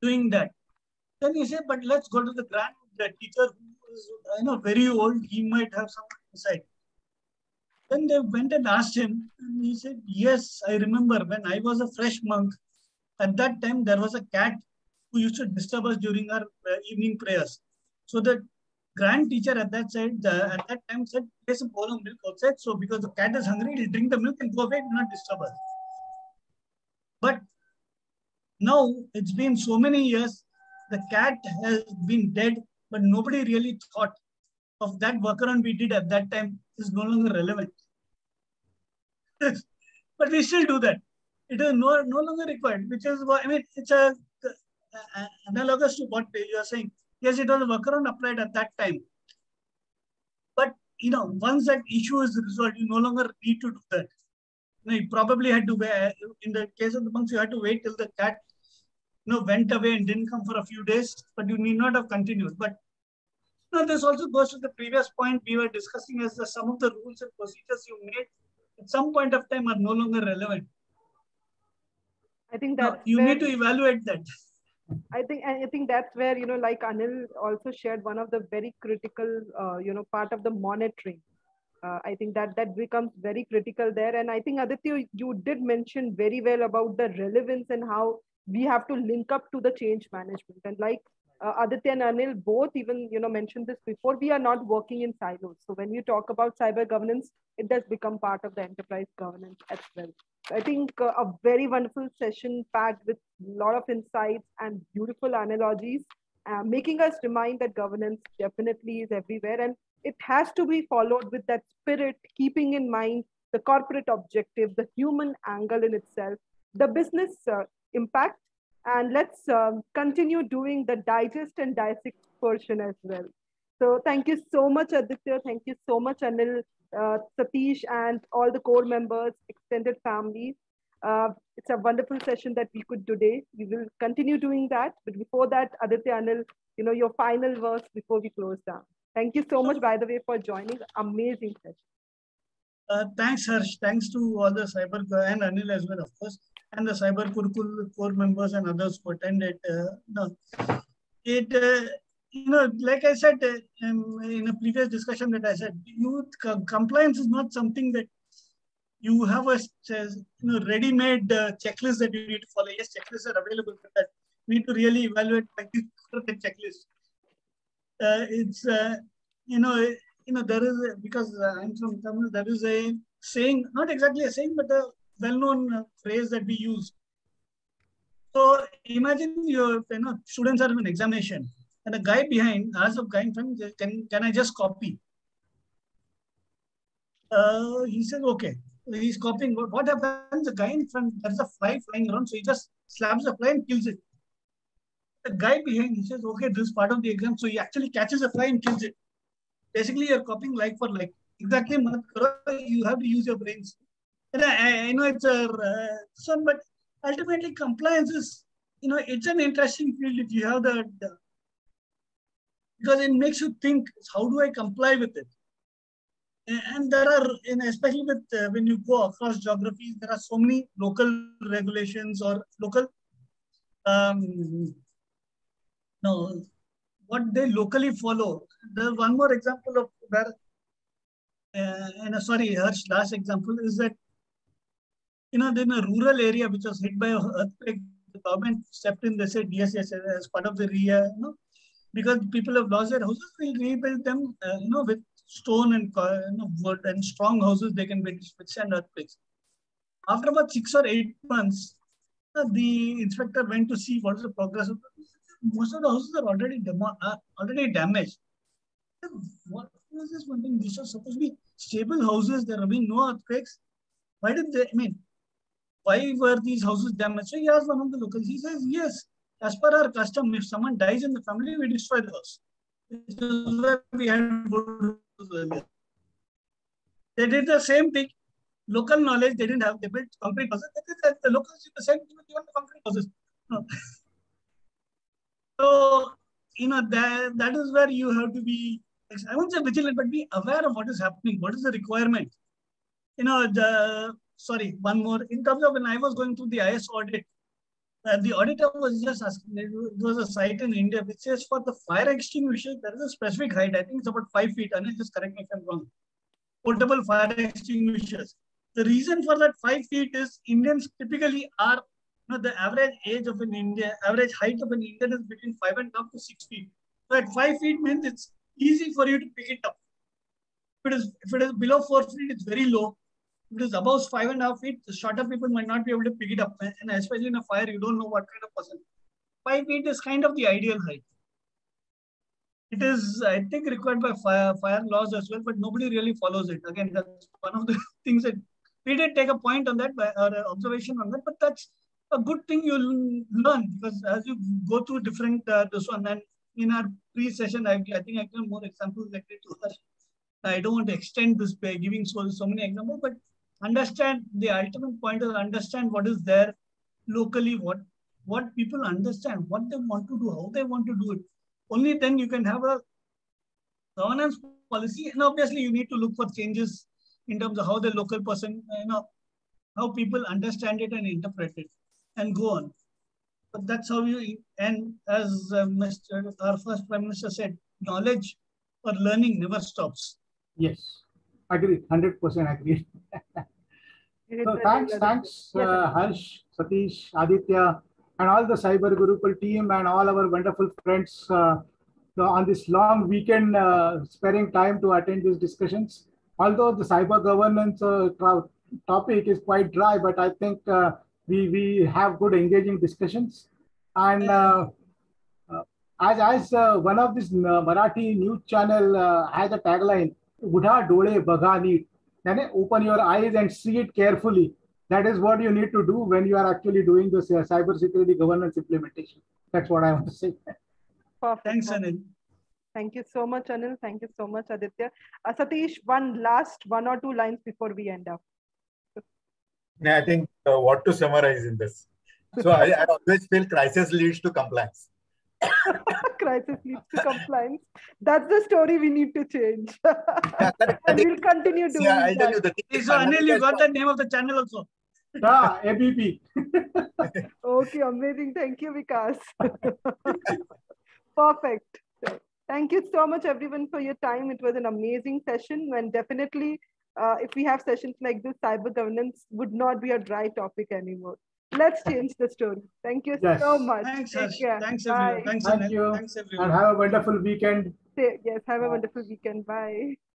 doing that. Then he said, but let's go to the grand teacher who is very old. He might have some insight. Then they went and asked him, and he said, yes, I remember when I was a fresh monk. At that time, there was a cat who used to disturb us during our evening prayers. So the grand teacher at that time said, place a bowl of milk outside. So because the cat is hungry, he'll drink the milk and go away, do not disturb us. But now it's been so many years, the cat has been dead, but nobody really thought of that workaround we did at that time is no longer relevant. But we still do that. It is no longer required, which is what, I mean, it's analogous to what you are saying. Yes, it was a workaround applied at that time. But, once that issue is resolved, you no longer need to do that. You probably had to wait. In the case of the monks, you had to wait till the cat went away and didn't come for a few days, but you need not have continued. But this also goes to the previous point we were discussing, as some of the rules and procedures you made at some point of time are no longer relevant. I think that you need to evaluate that. I think that's where, like Anil also shared, one of the very critical, part of the monitoring. I think that becomes very critical there. And I think, Aditya, you did mention very well about the relevance and how we have to link up to the change management. And like Aditya and Anil both even, mentioned this before, we are not working in silos. So when you talk about cyber governance, it does become part of the enterprise governance as well. I think a very wonderful session packed with a lot of insights and beautiful analogies, making us remind that governance definitely is everywhere. And it has to be followed with that spirit, keeping in mind the corporate objective, the human angle in itself, the business impact. And let's continue doing the digest and dissect portion as well. So thank you so much, Aditya. Thank you so much, Anil, Satish, and all the core members, extended family. It's a wonderful session that we could do today. We will continue doing that. But before that, Aditya, Anil, your final verse before we close down. Thank you so much, by the way, for joining. Amazing session. Thanks, Harsh. Thanks to all the Cyber and Anil as well, of course, and the Cyber Gurukul core members and others who attended. Like I said in a previous discussion that I said, compliance is not something that you have a ready-made checklist that you need to follow. Yes, checklists are available, but that you need to really evaluate the checklist. There is because I'm from Tamil, there is a saying, not exactly a saying, but a well-known phrase that we use. So imagine students are in an examination, and a guy behind asks a guy in front, can I just copy? He says, okay. He's copying. What happens? The guy in front, there's a fly flying around, so he just slaps the fly and kills it. The guy behind, he says, okay, this is part of the exam. So he actually catches a fly and kills it. Basically, you're copying like for like. Exactly, you have to use your brains. And I know it's a son, but ultimately compliance is, it's an interesting field if you have because it makes you think, how do I comply with it? And there are, especially with when you go across geographies, there are so many local regulations or local, what they locally follow. There's one more example of where, Harsh, last example is that, in a rural area which was hit by an earthquake, the government stepped in. They said, yes, as part of the because people have lost their houses, we'll rebuild them, with stone and wood and strong houses they can withstand earthquakes. After about 6 or 8 months, the inspector went to see what is the progress of most of the houses are already damaged. What was this one thing? These are supposed to be stable houses. There have been no earthquakes. Why were these houses damaged? So he asked one of the locals. He says, yes, as per our custom, if someone dies in the family, we destroy the house. This is where we had earlier. They did the same thing. Local knowledge, they didn't have. They built concrete houses. The locals did the same thing with even the concrete houses. So, that is where you have to be, I won't say vigilant, but be aware of what is happening. What is the requirement? One more. In terms of when I was going through the IS audit, the auditor was just asking, it was a site in India which says for the fire extinguisher, there is a specific height. I think it's about 5 feet. Anil, just correct me if I'm wrong. Portable fire extinguishers. The reason for that 5 feet is Indians typically are, the average height of an Indian is between 5.5 to 6 feet. So at 5 feet means it's easy for you to pick it up. If it is below 4 feet, it's very low. If it is above 5.5 feet, the shorter people might not be able to pick it up. And especially in a fire, you don't know what kind of person. 5 feet is kind of the ideal height. It is, I think, required by fire laws as well, but nobody really follows it. Again, that's one of the things that we did take a point on that, or observation on that, but that's a good thing you'll learn, because as you go through different, this one, and in our pre-session, I think I give more examples like it to her. I don't want to extend this by giving so many examples, but understand the ultimate point is understand what is there locally, what people understand, what they want to do, how they want to do it. Only then you can have a governance policy, and obviously you need to look for changes in terms of how the local person, how people understand it and interpret it, and go on. But that's how you, and as our first Prime Minister said, knowledge or learning never stops. Yes, agree, 100% agree. So thanks, Harsh, Satish, Aditya, and all the Cyber Gurukul team and all our wonderful friends on this long weekend sparing time to attend these discussions. Although the cyber governance topic is quite dry, but I think we have good engaging discussions. And as one of this Marathi news channel has a tagline, "Udha dole baga neat," open your eyes and see it carefully. That is what you need to do when you are actually doing this cyber security governance implementation. That's what I want to say. Perfect. Thanks, Anil. Thank you so much, Anil. Thank you so much, Aditya. Satish, one or two lines before we end up. I think what to summarize in this. So I always feel crisis leads to compliance. Crisis leads to compliance. That's the story we need to change. And we'll continue doing I'll tell you the thing. So Anil, you got the name of the channel also. ABP. Okay, amazing. Thank you, Vikas. Perfect. Thank you so much, everyone, for your time. It was an amazing session, and definitely, if we have sessions like this, cyber governance would not be a dry topic anymore. Let's change the story. Thank you so much. Thanks, Take care. Thanks, Bye. everyone. Thanks, Thank you. Thanks, everyone. And have a wonderful weekend. Yes, have a wonderful weekend. Bye.